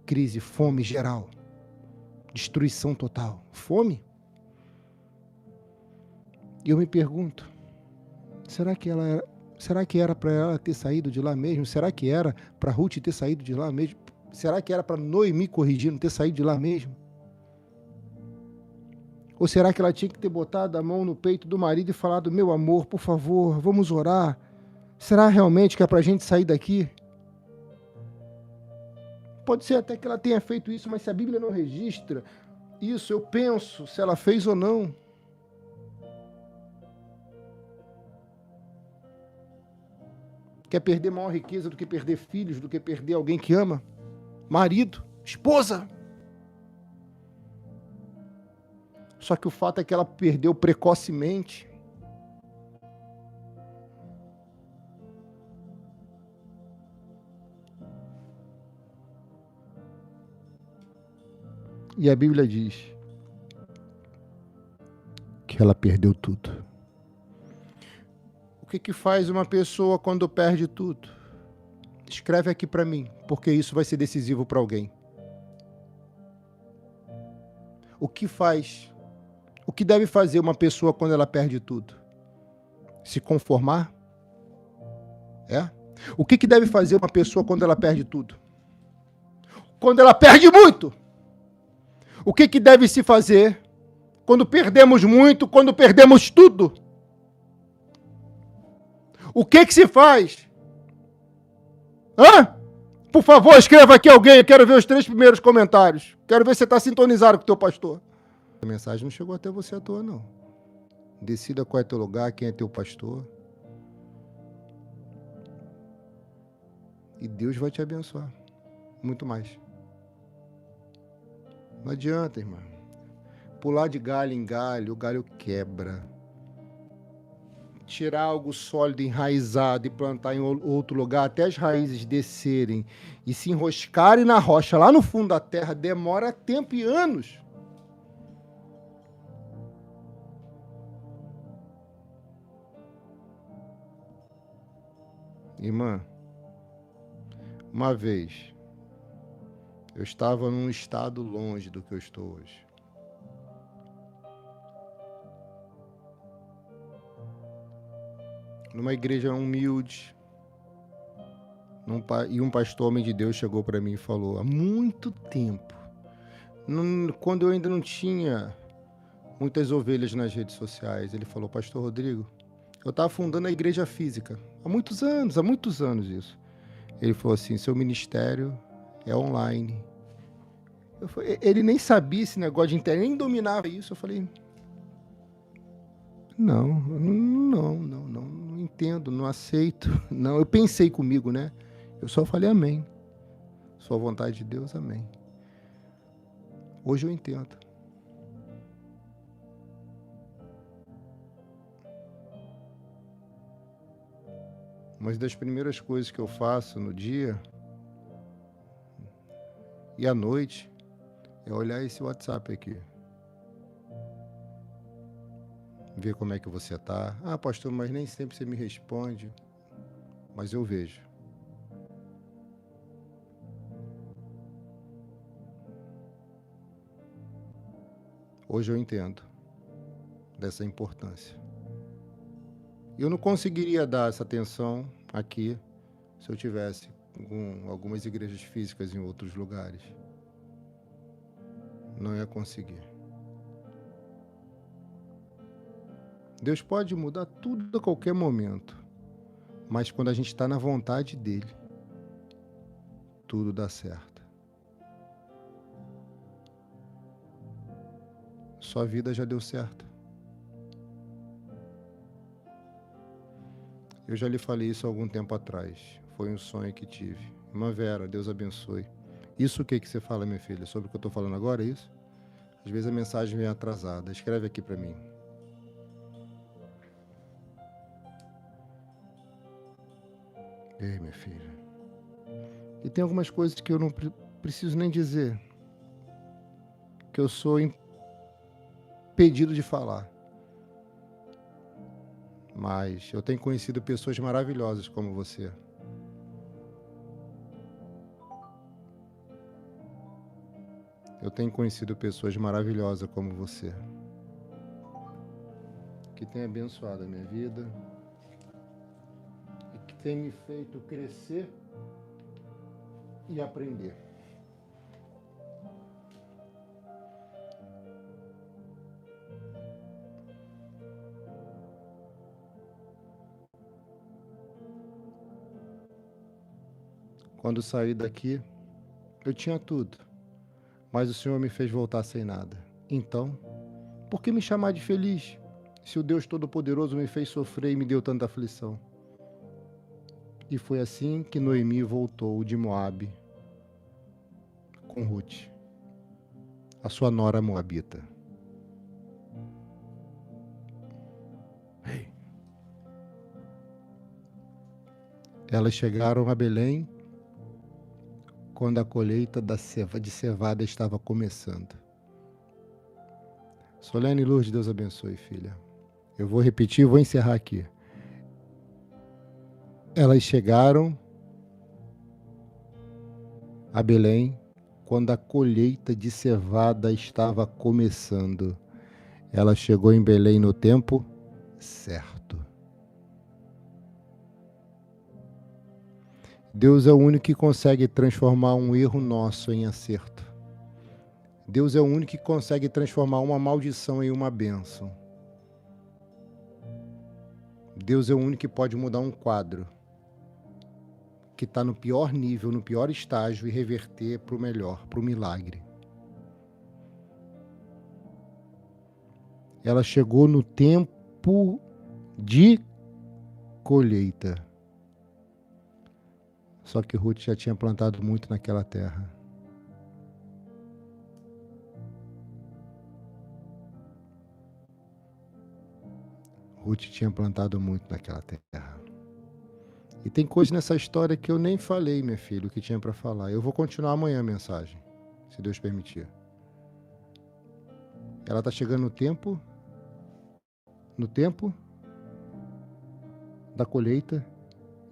S1: Crise, fome geral, destruição total. Fome? E eu me pergunto, será que era para ela ter saído de lá mesmo? Será que era para Ruth ter saído de lá mesmo? Será que era para Noemi corrigir, não ter saído de lá mesmo? Ou será que ela tinha que ter botado a mão no peito do marido e falado, meu amor, por favor, vamos orar? Será realmente que é para a gente sair daqui? Pode ser até que ela tenha feito isso, mas se a Bíblia não registra isso, eu penso se ela fez ou não. Quer perder maior riqueza do que perder filhos, do que perder alguém que ama? Marido, esposa. Só que o fato é que ela perdeu precocemente. E a Bíblia diz que ela perdeu tudo. O que faz uma pessoa quando perde tudo? Escreve aqui para mim, porque isso vai ser decisivo para alguém. O que deve fazer uma pessoa quando ela perde tudo? Se conformar? O que deve fazer uma pessoa quando ela perde tudo? Quando ela perde muito? O que deve se fazer quando perdemos muito, quando perdemos tudo? O que se faz? Por favor, escreva aqui alguém, eu quero ver os 3 primeiros comentários. Quero ver se você está sintonizado com o teu pastor. A mensagem não chegou até você à toa, não. Decida qual é teu lugar, quem é teu pastor. E Deus vai te abençoar. Muito mais. Não adianta, irmão. Pular de galho em galho, o galho quebra. Tirar algo sólido, enraizado e plantar em outro lugar, até as raízes descerem e se enroscarem na rocha, lá no fundo da terra, demora tempo e anos. Irmã, uma vez, eu estava num estado longe do que eu estou hoje. Numa igreja humilde, e um pastor, homem de Deus, chegou para mim e falou, há muito tempo, quando eu ainda não tinha muitas ovelhas nas redes sociais, ele falou, pastor Rodrigo, eu estava fundando a igreja física, há muitos anos isso. Ele falou assim, seu ministério é online. Ele nem sabia esse negócio de internet, nem dominava isso. Eu falei, não entendo, não aceito. Não, eu pensei comigo, né? Eu só falei amém. Sua vontade de Deus, amém. Hoje eu entendo. Uma das primeiras coisas que eu faço no dia e à noite é olhar esse WhatsApp aqui. Ver como é que você tá. Ah, pastor, mas nem sempre você me responde. Mas eu vejo. Hoje eu entendo dessa importância. Eu não conseguiria dar essa atenção aqui se eu tivesse com algumas igrejas físicas em outros lugares. Não ia conseguir. Deus pode mudar tudo a qualquer momento, mas quando a gente está na vontade dele, tudo dá certo. Sua vida já deu certo. Eu já lhe falei isso há algum tempo atrás. Foi um sonho que tive. Irmã Vera, Deus abençoe. Isso o que você fala, minha filha? Sobre o que eu estou falando agora, é isso? Às vezes a mensagem vem atrasada. Escreve aqui para mim. Ei, minha filha. E tem algumas coisas que eu não preciso nem dizer. Que eu sou impedido de falar. Mas eu tenho conhecido pessoas maravilhosas como você. Eu tenho conhecido pessoas maravilhosas como você. Que tem abençoado a minha vida. E que tem me feito crescer e aprender. Quando saí daqui, eu tinha tudo, mas o Senhor me fez voltar sem nada. Então, por que me chamar de feliz, se o Deus Todo-Poderoso me fez sofrer e me deu tanta aflição? E foi assim que Noemi voltou de Moabe com Ruth, a sua nora moabita. Elas chegaram a Belém quando a colheita de cevada estava começando. Solene Lourdes, Deus abençoe, filha. Eu vou repetir e vou encerrar aqui. Elas chegaram a Belém quando a colheita de cevada estava começando. Ela chegou em Belém no tempo certo. Deus é o único que consegue transformar um erro nosso em acerto. Deus é o único que consegue transformar uma maldição em uma bênção. Deus é o único que pode mudar um quadro que está no pior nível, no pior estágio e reverter para o melhor, para o milagre. Ela chegou no tempo de colheita. Só que Ruth já tinha plantado muito naquela terra. Ruth tinha plantado muito naquela terra. E tem coisa nessa história que eu nem falei, minha filha, o que tinha para falar. Eu vou continuar amanhã a mensagem, se Deus permitir. Ela está chegando no tempo da colheita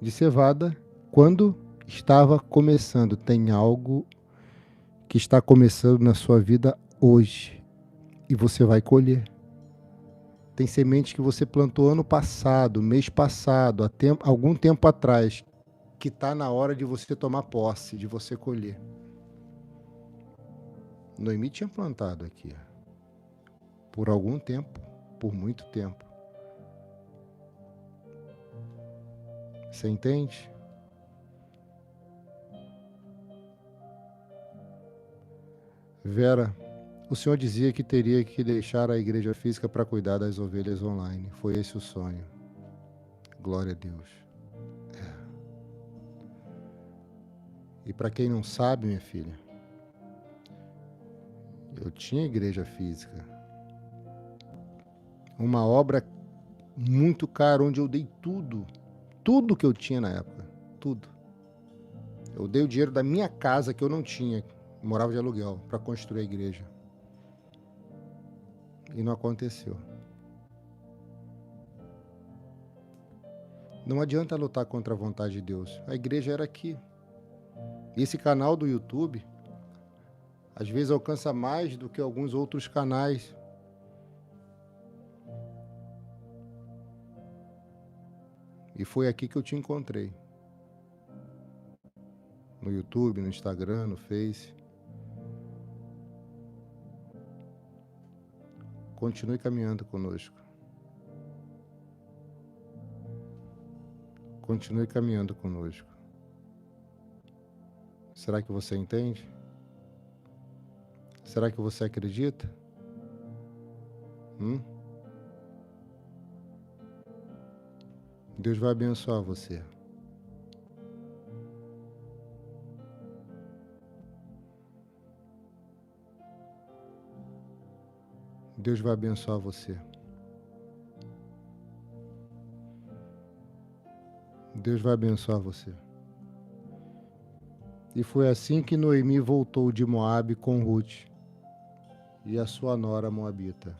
S1: de cevada, quando estava começando. Tem algo que está começando na sua vida hoje e você vai colher. Tem sementes que você plantou ano passado, mês passado, algum tempo atrás, que está na hora de você tomar posse, de você colher. Noemi tinha plantado aqui por algum tempo, por muito tempo. Você entende? Vera, o senhor dizia que teria que deixar a igreja física para cuidar das ovelhas online. Foi esse o sonho. Glória a Deus. E para quem não sabe, minha filha, eu tinha igreja física. Uma obra muito cara, onde eu dei tudo tudo que eu tinha na época, tudo. Eu dei o dinheiro da minha casa que eu não tinha, eu morava de aluguel, para construir a igreja. E não aconteceu. Não adianta lutar contra a vontade de Deus. A igreja era aqui. E esse canal do YouTube, às vezes alcança mais do que alguns outros canais. E foi aqui que eu te encontrei. No YouTube, no Instagram, no Face. Continue caminhando conosco. Continue caminhando conosco. Será que você entende? Será que você acredita? Deus vai abençoar você. Deus vai abençoar você. Deus vai abençoar você. E foi assim que Noemi voltou de Moabe com Ruth e a sua nora moabita.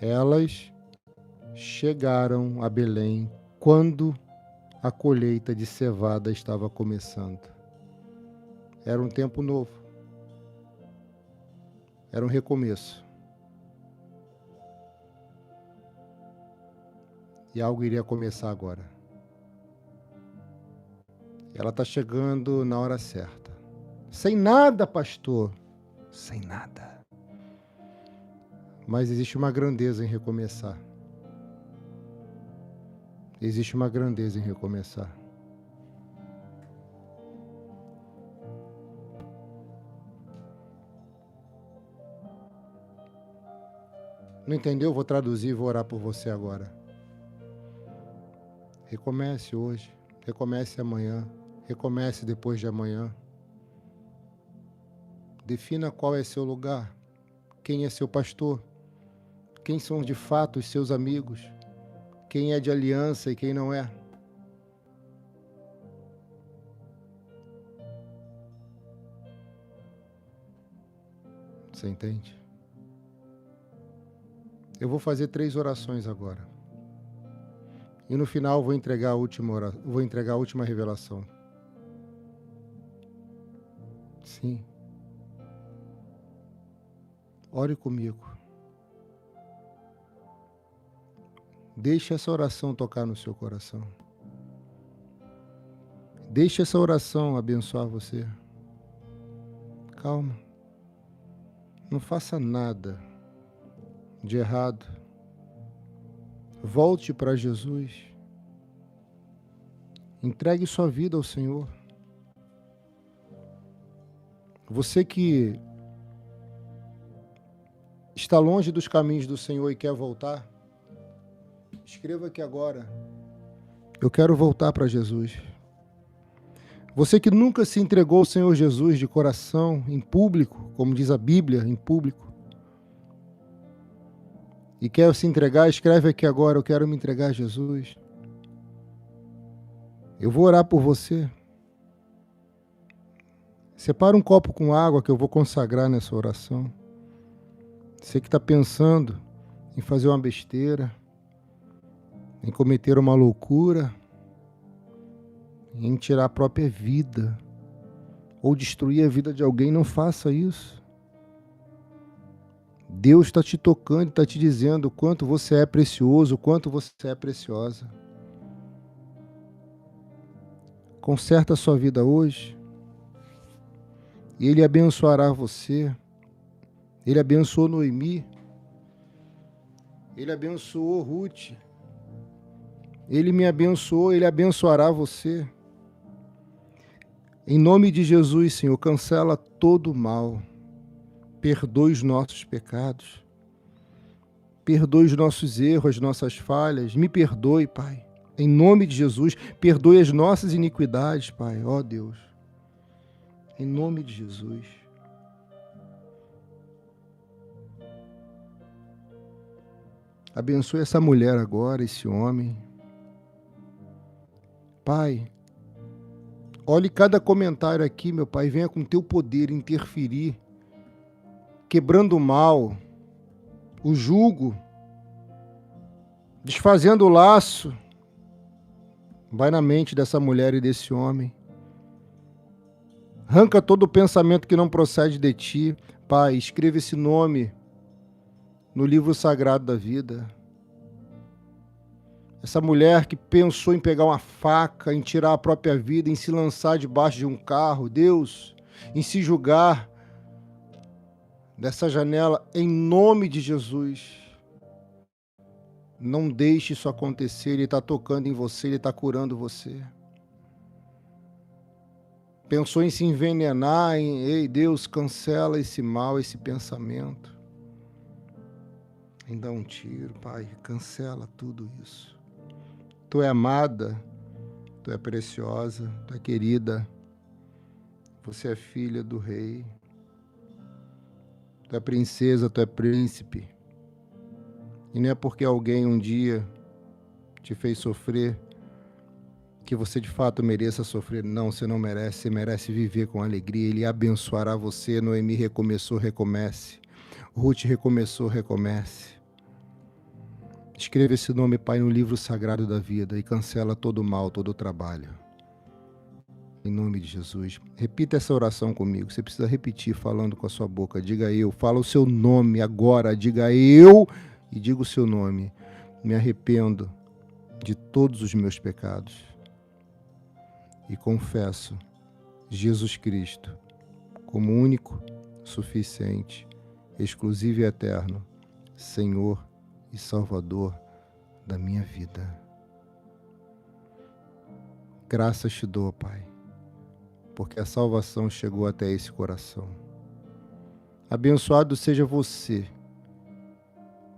S1: Elas chegaram a Belém quando a colheita de cevada estava começando. Era um tempo novo. Era um recomeço. E algo iria começar agora. Ela está chegando na hora certa. Sem nada, pastor. Sem nada. Mas existe uma grandeza em recomeçar. Existe uma grandeza em recomeçar. Não entendeu? Vou traduzir e vou orar por você agora. Recomece hoje. Recomece amanhã. Recomece depois de amanhã. Defina qual é seu lugar. Quem é seu pastor? Quem são de fato os seus amigos? Quem é de aliança e quem não é? Você entende? Eu vou fazer 3 orações agora. E no final vou entregar a última revelação. Sim. Ore comigo. Deixe essa oração tocar no seu coração. Deixe essa oração abençoar você. Calma. Não faça nada de errado. Volte para Jesus. Entregue sua vida ao Senhor. Você que está longe dos caminhos do Senhor e quer voltar, escreva aqui agora: eu quero voltar para Jesus. Você que nunca se entregou ao Senhor Jesus de coração, em público, como diz a Bíblia, em público, e quer se entregar, escreve aqui agora: eu quero me entregar a Jesus. Eu vou orar por você. Separa um copo com água que eu vou consagrar nessa oração. Você que está pensando em fazer uma besteira, em cometer uma loucura, em tirar a própria vida, ou destruir a vida de alguém, não faça isso. Deus está te tocando, está te dizendo o quanto você é precioso, o quanto você é preciosa. Conserta a sua vida hoje, e Ele abençoará você. Ele abençoou Noemi, Ele abençoou Ruth, Ele me abençoou, Ele abençoará você. Em nome de Jesus, Senhor, cancela todo o mal. Perdoe os nossos pecados. Perdoe os nossos erros, as nossas falhas. Me perdoe, Pai. Em nome de Jesus, perdoe as nossas iniquidades, Pai. Ó Deus. Em nome de Jesus. Abençoe essa mulher agora, esse homem. Pai, olhe cada comentário aqui, meu Pai, venha com teu poder interferir, quebrando o mal, o jugo, desfazendo o laço. Vai na mente dessa mulher e desse homem. Arranca todo o pensamento que não procede de ti. Pai, escreva esse nome no livro sagrado da vida. Essa mulher que pensou em pegar uma faca, em tirar a própria vida, em se lançar debaixo de um carro, Deus, em se julgar dessa janela, em nome de Jesus. Não deixe isso acontecer, Ele está tocando em você, Ele está curando você. Pensou em se envenenar, ei Deus, cancela esse mal, esse pensamento. Em dar um tiro, Pai, cancela tudo isso. Tu é amada, tu é preciosa, tu é querida, você é filha do rei, tu é princesa, tu é príncipe. E não é porque alguém um dia te fez sofrer que você de fato mereça sofrer. Não, você não merece. Você merece viver com alegria. Ele abençoará você. Noemi recomeçou, recomece. Ruth recomeçou, recomece. Escreva esse nome, Pai, no livro sagrado da vida e cancela todo o mal, todo o trabalho. Em nome de Jesus. Repita essa oração comigo. Você precisa repetir falando com a sua boca. Diga eu. Fala o seu nome agora. Diga eu. E diga o seu nome. Me arrependo de todos os meus pecados. E confesso Jesus Cristo como único, suficiente, exclusivo e eterno, Senhor e Salvador da minha vida. Graças te dou, Pai, porque a salvação chegou até esse coração. Abençoado seja você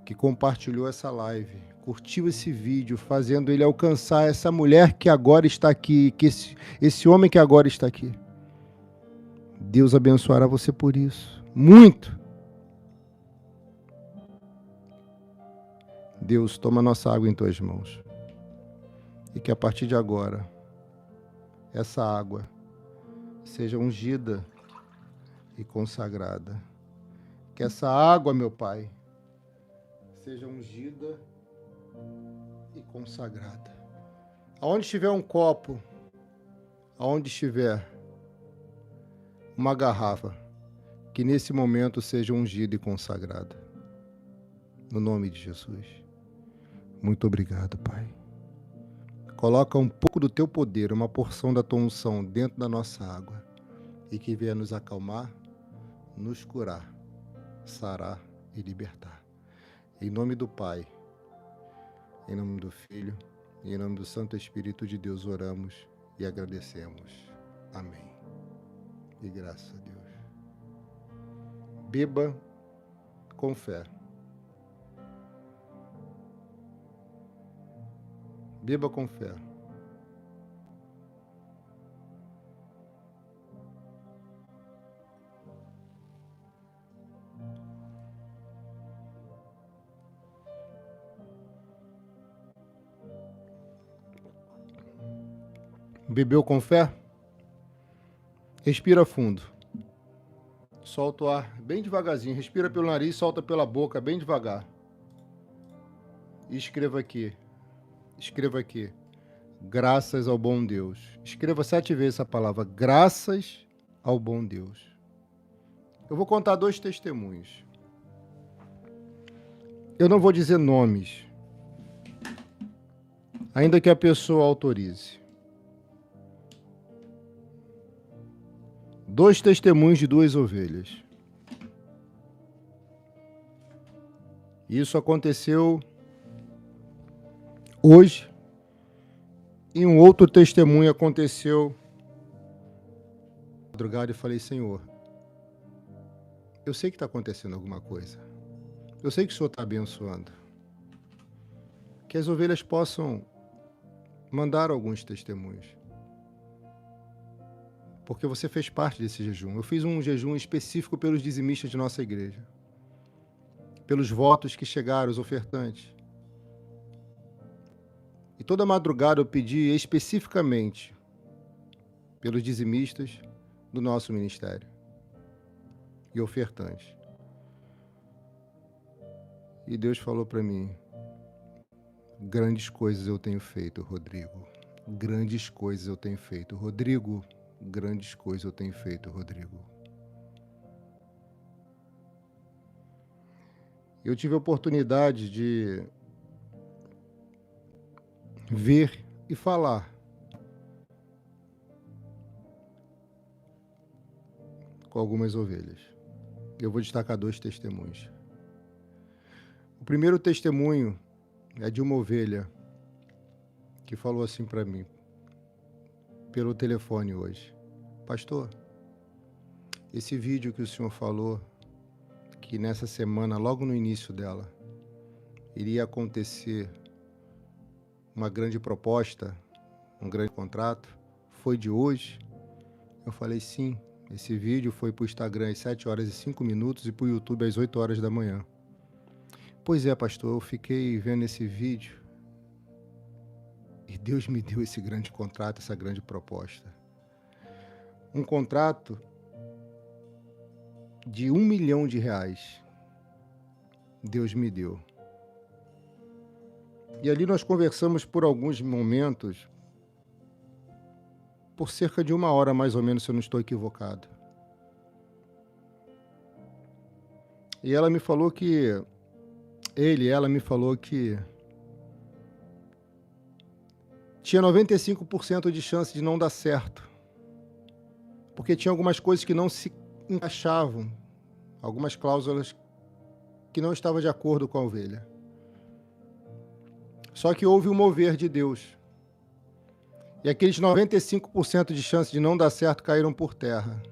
S1: que compartilhou essa live, curtiu esse vídeo, fazendo ele alcançar essa mulher que agora está aqui, que esse homem que agora está aqui. Deus abençoará você por isso. Muito. Deus, toma nossa água em tuas mãos. E que a partir de agora, essa água seja ungida e consagrada. Que essa água, meu Pai, seja ungida e consagrada. Aonde estiver um copo, aonde estiver uma garrafa, que nesse momento seja ungida e consagrada. No nome de Jesus. Muito obrigado, Pai. Coloca um pouco do teu poder, uma porção da tua unção dentro da nossa água e que venha nos acalmar, nos curar, sarar e libertar. Em nome do Pai, em nome do Filho e em nome do Santo Espírito de Deus oramos e agradecemos. Amém. E graças a Deus. Beba com fé. Beba com fé. Bebeu com fé? Respira fundo. Solta o ar bem devagarzinho. Respira pelo nariz, solta pela boca bem devagar. E escreva aqui. Escreva aqui. Graças ao bom Deus. Escreva 7 vezes essa palavra. Graças ao bom Deus. Eu vou contar 2 testemunhos. Eu não vou dizer nomes. Ainda que a pessoa autorize. 2 testemunhos de 2 ovelhas. Isso aconteceu hoje. E um outro testemunho aconteceu na madrugada e falei, Senhor, eu sei que está acontecendo alguma coisa. Eu sei que o Senhor está abençoando. Que as ovelhas possam mandar alguns testemunhos. Porque você fez parte desse jejum. Eu fiz um jejum específico pelos dizimistas de nossa igreja. Pelos votos que chegaram, os ofertantes. E toda madrugada eu pedi especificamente pelos dizimistas do nosso ministério e ofertantes. E Deus falou para mim: grandes coisas eu tenho feito, Rodrigo. Grandes coisas eu tenho feito, Rodrigo. Grandes coisas eu tenho feito, Rodrigo. Eu tive a oportunidade de ver e falar com algumas ovelhas. Eu vou destacar 2 testemunhos. O primeiro testemunho é de uma ovelha que falou assim para mim, pelo telefone hoje: pastor, esse vídeo que o senhor falou, que nessa semana, logo no início dela, iria acontecer uma grande proposta, um grande contrato, foi de hoje? Eu falei: sim, esse vídeo foi para o Instagram às 7h05 e para o YouTube às 8h da manhã. Pois é, pastor, eu fiquei vendo esse vídeo e Deus me deu esse grande contrato, essa grande proposta. Um contrato de R$1 milhão. Deus me deu. E ali nós conversamos por alguns momentos, por cerca de 1 hora mais ou menos, se eu não estou equivocado. E ela me falou que ela me falou que tinha 95% de chance de não dar certo, porque tinha algumas coisas que não se encaixavam, algumas cláusulas que não estavam de acordo com a ovelha. Só que houve um mover de Deus, e aqueles 95% de chance de não dar certo caíram por terra,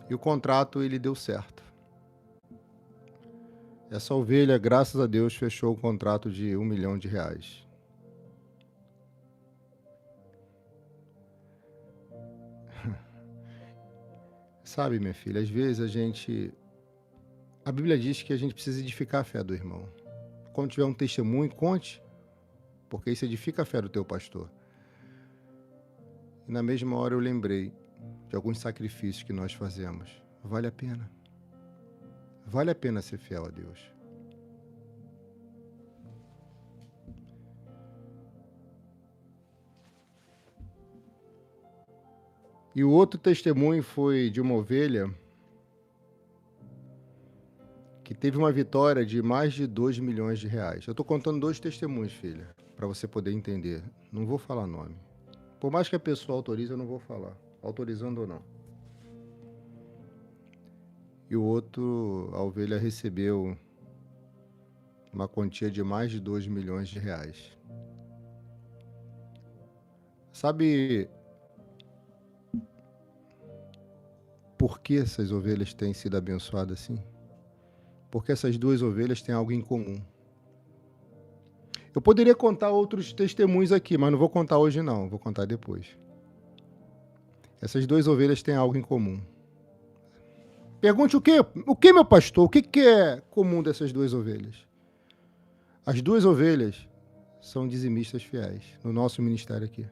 S1: e o contrato ele deu certo. Essa ovelha, graças a Deus, fechou o contrato de R$1 milhão. Sabe, minha filha, às vezes a Bíblia diz que a gente precisa edificar a fé do irmão. Quando tiver um testemunho, conte, porque isso edifica a fé do teu pastor. E na mesma hora eu lembrei de alguns sacrifícios que nós fazemos. Vale a pena. Vale a pena ser fiel a Deus. E o outro testemunho foi de uma ovelha que teve uma vitória de mais de R$2 milhões. Eu estou contando 2 testemunhos, filha, para você poder entender. Não vou falar nome. Por mais que a pessoa autorize, eu não vou falar, autorizando ou não. E o outro, a ovelha recebeu uma quantia de mais de R$2 milhões. Sabe por que essas ovelhas têm sido abençoadas assim? Porque essas 2 ovelhas têm algo em comum. Eu poderia contar outros testemunhos aqui, mas não vou contar hoje não, vou contar depois. Essas 2 ovelhas têm algo em comum. Pergunte o quê? O que, meu pastor? O que é comum dessas 2 ovelhas? As 2 ovelhas são dizimistas fiéis no nosso ministério aqui.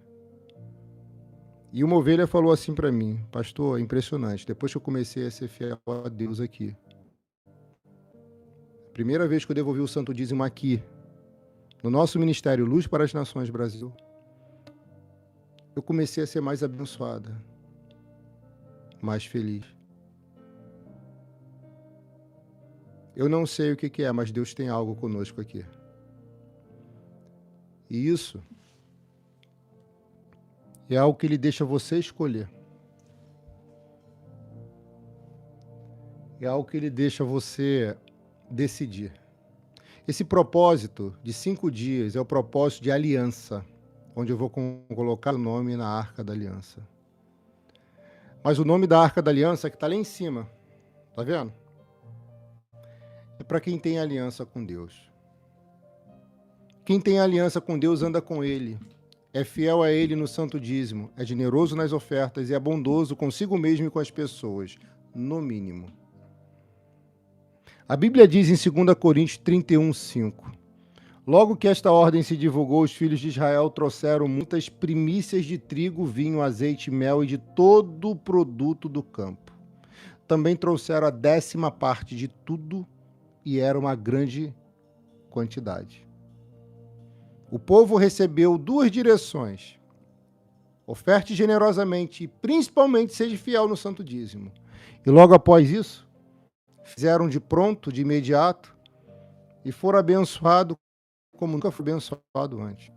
S1: E uma ovelha falou assim para mim: pastor, é impressionante, depois que eu comecei a ser fiel a Deus aqui, primeira vez que eu devolvi o santo dízimo aqui, no nosso ministério Luz para as Nações Brasil, eu comecei a ser mais abençoada, mais feliz. Eu não sei o que é, mas Deus tem algo conosco aqui. E isso é algo que Ele deixa você escolher. É algo que Ele deixa você decidir. Esse propósito de 5 dias é o propósito de aliança, onde eu vou colocar o nome na Arca da Aliança. Mas o nome da Arca da Aliança que está lá em cima, tá vendo? É para quem tem aliança com Deus. Quem tem aliança com Deus anda com Ele, é fiel a Ele no santo dízimo, é generoso nas ofertas e é bondoso consigo mesmo e com as pessoas, no mínimo. A Bíblia diz em 2 Coríntios 31:5: Logo que esta ordem se divulgou, os filhos de Israel trouxeram muitas primícias de trigo, vinho, azeite, mel e de todo o produto do campo. Também trouxeram a 10ª parte de tudo, e era uma grande quantidade. O povo recebeu 2 direções: oferte generosamente e principalmente seja fiel no santo dízimo. E logo após isso, fizeram de pronto, de imediato, e foram abençoados como nunca foi abençoado antes.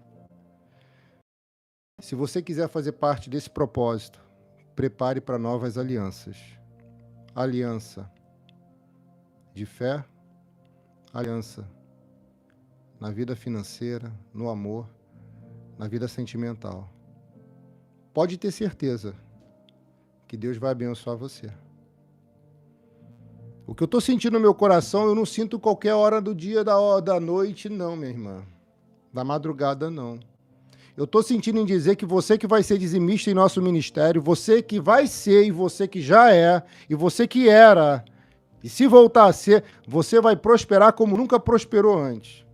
S1: Se você quiser fazer parte desse propósito, prepare para novas alianças. Aliança de fé, aliança na vida financeira, no amor, na vida sentimental. Pode ter certeza que Deus vai abençoar você. O que eu estou sentindo no meu coração, eu não sinto qualquer hora do dia, da noite, não, minha irmã. Da madrugada, não. Eu estou sentindo em dizer que você que vai ser dizimista em nosso ministério, você que vai ser e você que já é, e você que era, e se voltar a ser, você vai prosperar como nunca prosperou antes.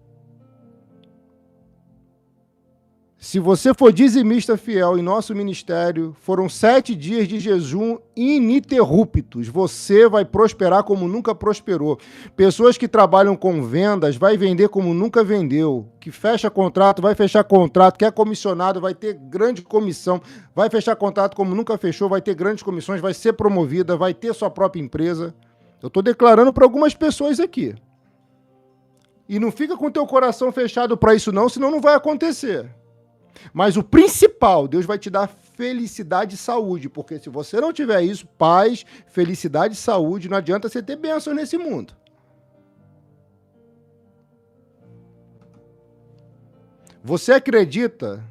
S1: Se você for dizimista fiel em nosso ministério, foram 7 dias de jejum ininterruptos. Você vai prosperar como nunca prosperou. Pessoas que trabalham com vendas, vai vender como nunca vendeu. Que fecha contrato, vai fechar contrato. Que é comissionado, vai ter grande comissão. Vai fechar contrato como nunca fechou, vai ter grandes comissões, vai ser promovida, vai ter sua própria empresa. Eu estou declarando para algumas pessoas aqui. E não fica com o teu coração fechado para isso não, senão não vai acontecer. Mas o principal, Deus vai te dar felicidade e saúde, porque se você não tiver isso, paz, felicidade e saúde, não adianta você ter bênção nesse mundo. Você acredita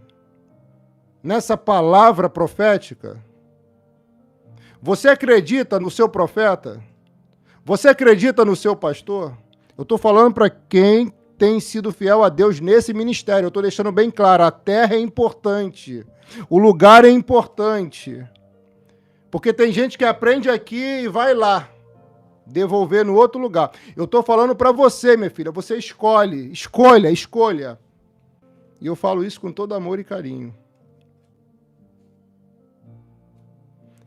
S1: nessa palavra profética? Você acredita no seu profeta? Você acredita no seu pastor? Eu estou falando para quem tem sido fiel a Deus nesse ministério. Eu estou deixando bem claro, a terra é importante, o lugar é importante, porque tem gente que aprende aqui e vai lá, devolver no outro lugar. Eu estou falando para você, minha filha, você escolha. E eu falo isso com todo amor e carinho.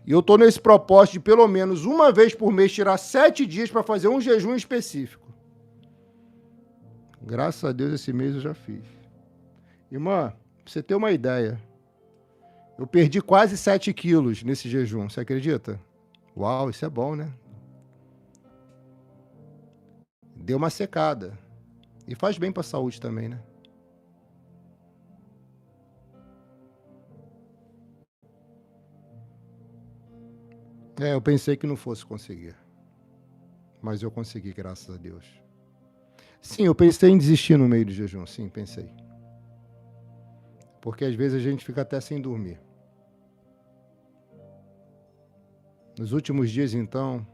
S1: E eu estou nesse propósito de pelo menos uma vez por mês tirar 7 dias para fazer um jejum específico. Graças a Deus, esse mês eu já fiz. Irmã, pra você ter uma ideia, eu perdi quase 7 quilos nesse jejum, você acredita? Uau, isso é bom, né? Deu uma secada. E faz bem pra saúde também, né? Eu pensei que não fosse conseguir. Mas eu consegui, graças a Deus. Sim, eu pensei em desistir no meio do jejum, sim, pensei. Porque às vezes a gente fica até sem dormir. Nos últimos dias, então,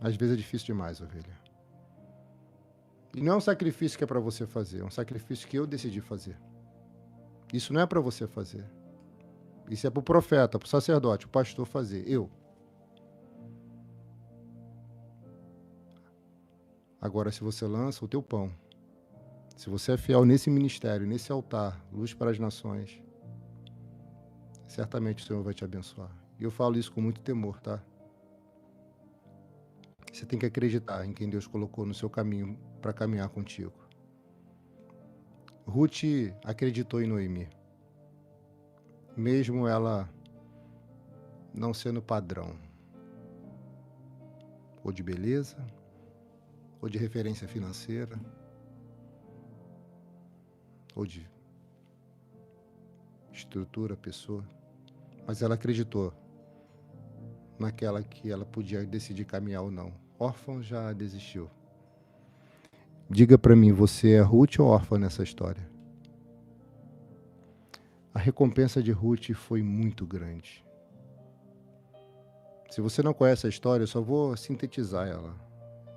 S1: às vezes é difícil demais, ovelha. E não é um sacrifício que é para você fazer, é um sacrifício que eu decidi fazer. Isso não é para você fazer. Isso é para o profeta, para o sacerdote, o pastor fazer, eu. Agora, se você lança o teu pão, se você é fiel nesse ministério, nesse altar, luz para as nações, certamente o Senhor vai te abençoar. E eu falo isso com muito temor, tá? Você tem que acreditar em quem Deus colocou no seu caminho para caminhar contigo. Ruth acreditou em Noemi, mesmo ela não sendo padrão, ou de beleza, ou de referência financeira, ou de estrutura, pessoa, mas ela acreditou naquela que ela podia decidir caminhar ou não. Órfão já desistiu. Diga para mim, você é Ruth ou órfã nessa história? A recompensa de Ruth foi muito grande. Se você não conhece a história, eu só vou sintetizar ela,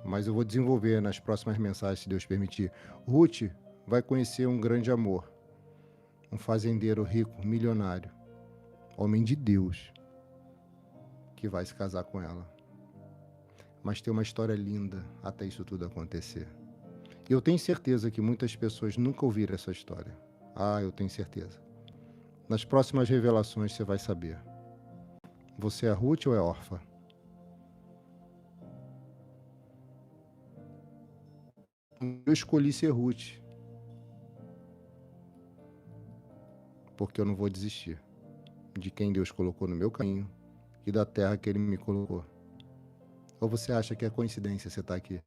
S1: mas eu vou desenvolver nas próximas mensagens, se Deus permitir. Ruth vai conhecer um grande amor, um fazendeiro rico, milionário, homem de Deus, que vai se casar com ela. Mas tem uma história linda até isso tudo acontecer. Eu tenho certeza que muitas pessoas nunca ouviram essa história. Ah, eu tenho certeza. Nas próximas revelações você vai saber. Você é Ruth ou é órfã? Eu escolhi ser Ruth, porque eu não vou desistir de quem Deus colocou no meu caminho e da terra que Ele me colocou. Ou você acha que é coincidência você estar aqui?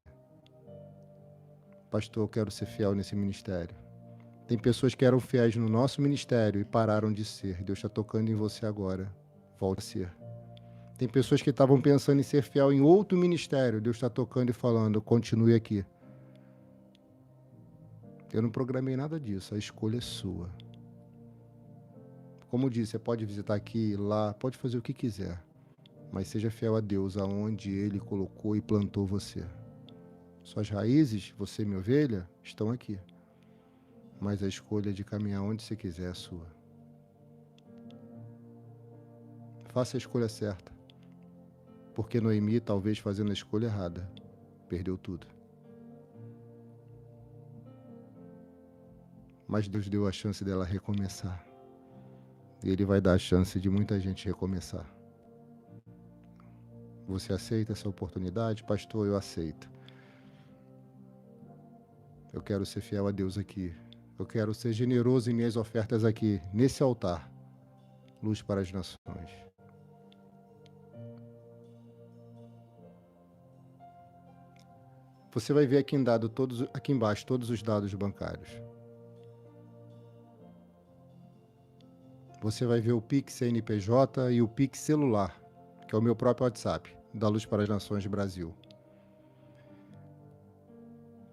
S1: Pastor, eu quero ser fiel nesse ministério. Tem pessoas que eram fiéis no nosso ministério e pararam de ser. Deus está tocando em você agora. Volte a ser. Tem pessoas que estavam pensando em ser fiel em outro ministério. Deus está tocando e falando, continue aqui. Eu não programei nada disso, a escolha é sua. Como disse, você pode visitar aqui, lá, pode fazer o que quiser. Mas seja fiel a Deus, aonde Ele colocou e plantou você. Suas raízes, você, minha ovelha, estão aqui. Mas a escolha de caminhar onde você quiser é sua. Faça a escolha certa. Porque Noemi, talvez fazendo a escolha errada, perdeu tudo. Mas Deus deu a chance dela recomeçar. E Ele vai dar a chance de muita gente recomeçar. Você aceita essa oportunidade? Pastor, eu aceito. Eu quero ser fiel a Deus aqui. Eu quero ser generoso em minhas ofertas aqui, nesse altar. Luz para as nações. Você vai ver aqui embaixo todos os dados bancários. Você vai ver o Pix CNPJ e o Pix celular, que é o meu próprio WhatsApp, da Luz para as Nações Brasil.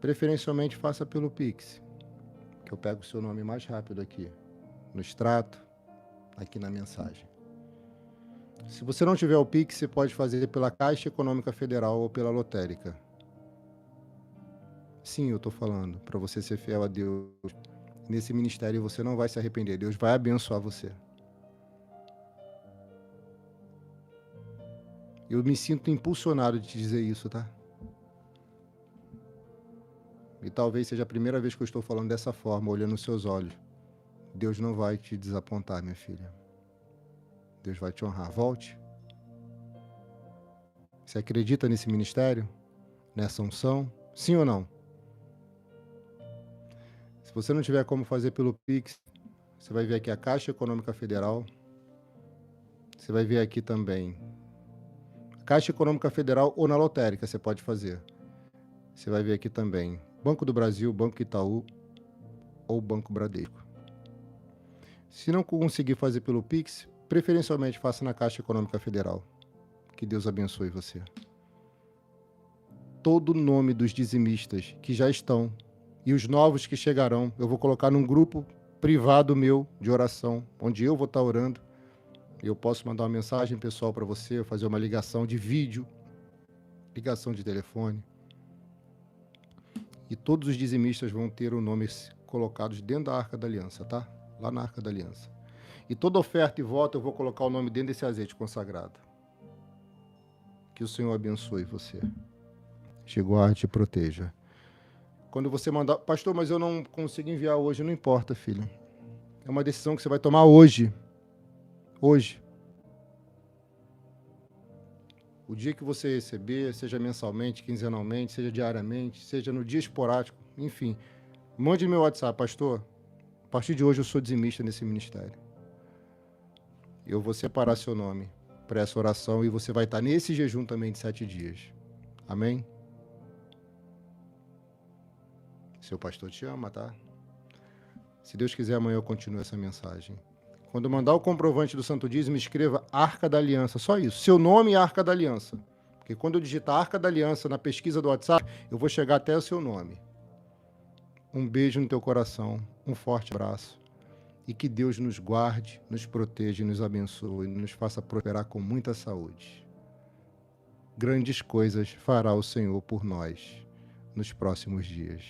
S1: Preferencialmente faça pelo Pix, que eu pego o seu nome mais rápido aqui, no extrato, aqui na mensagem. Se você não tiver o Pix, você pode fazer pela Caixa Econômica Federal ou pela lotérica. Sim, eu estou falando, para você ser fiel a Deus. Nesse ministério você não vai se arrepender. Deus vai abençoar você. Eu me sinto impulsionado de te dizer isso, tá? E talvez seja a primeira vez que eu estou falando dessa forma, olhando nos seus olhos. Deus não vai te desapontar, minha filha. Deus vai te honrar. Volte. Você acredita nesse ministério? Nessa unção? Sim ou não? Se você não tiver como fazer pelo Pix, você vai ver aqui a Caixa Econômica Federal. Você vai ver aqui também Caixa Econômica Federal ou na lotérica você pode fazer. Você vai ver aqui também Banco do Brasil, Banco Itaú ou Banco Bradesco. Se não conseguir fazer pelo Pix, preferencialmente faça na Caixa Econômica Federal. Que Deus abençoe você. Todo o nome dos dizimistas que já estão e os novos que chegarão, eu vou colocar num grupo privado meu de oração, onde eu vou estar orando. Eu posso mandar uma mensagem pessoal para você, fazer uma ligação de vídeo, ligação de telefone. E todos os dizimistas vão ter o nome colocados dentro da Arca da Aliança, tá? Lá na Arca da Aliança. E toda oferta e voto eu vou colocar o nome dentro desse azeite consagrado. Que o Senhor abençoe você. Te guarde e te proteja. Quando você mandar... Pastor, mas eu não consigo enviar hoje. Não importa, filho. É uma decisão que você vai tomar hoje. Hoje. O dia que você receber, seja mensalmente, quinzenalmente, seja diariamente, seja no dia esporádico, enfim. Mande no meu WhatsApp, pastor. A partir de hoje eu sou dizimista nesse ministério. Eu vou separar seu nome para essa oração e você vai estar nesse jejum também de 7 dias. Amém? Seu pastor te ama, tá? Se Deus quiser, amanhã eu continuo essa mensagem. Quando mandar o comprovante do Santo Dízimo, escreva Arca da Aliança, só isso. Seu nome e Arca da Aliança. Porque quando eu digitar Arca da Aliança na pesquisa do WhatsApp, eu vou chegar até o seu nome. Um beijo no teu coração, um forte abraço. E que Deus nos guarde, nos proteja e nos abençoe e nos faça prosperar com muita saúde. Grandes coisas fará o Senhor por nós nos próximos dias.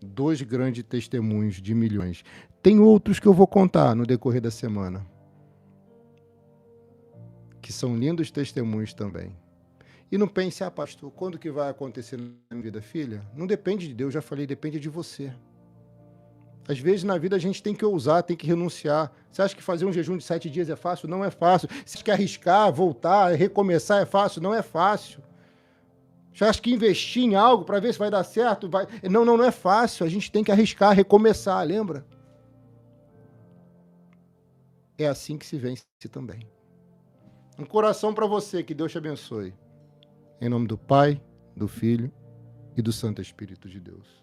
S1: 2 grandes testemunhos de milhões. Tem outros que eu vou contar no decorrer da semana, que são lindos testemunhos também. E não pense, pastor, quando que vai acontecer na minha vida? Filha, não depende de Deus, já falei, depende de você. Às vezes na vida a gente tem que ousar, tem que renunciar. Você acha que fazer um jejum de 7 dias é fácil? Não é fácil. Você quer arriscar, voltar, recomeçar é fácil? Não é fácil. Você acha que investir em algo para ver se vai dar certo? Não é fácil. A gente tem que arriscar, recomeçar, lembra? É assim que se vence também. Um coração para você, que Deus te abençoe. Em nome do Pai, do Filho e do Santo Espírito de Deus.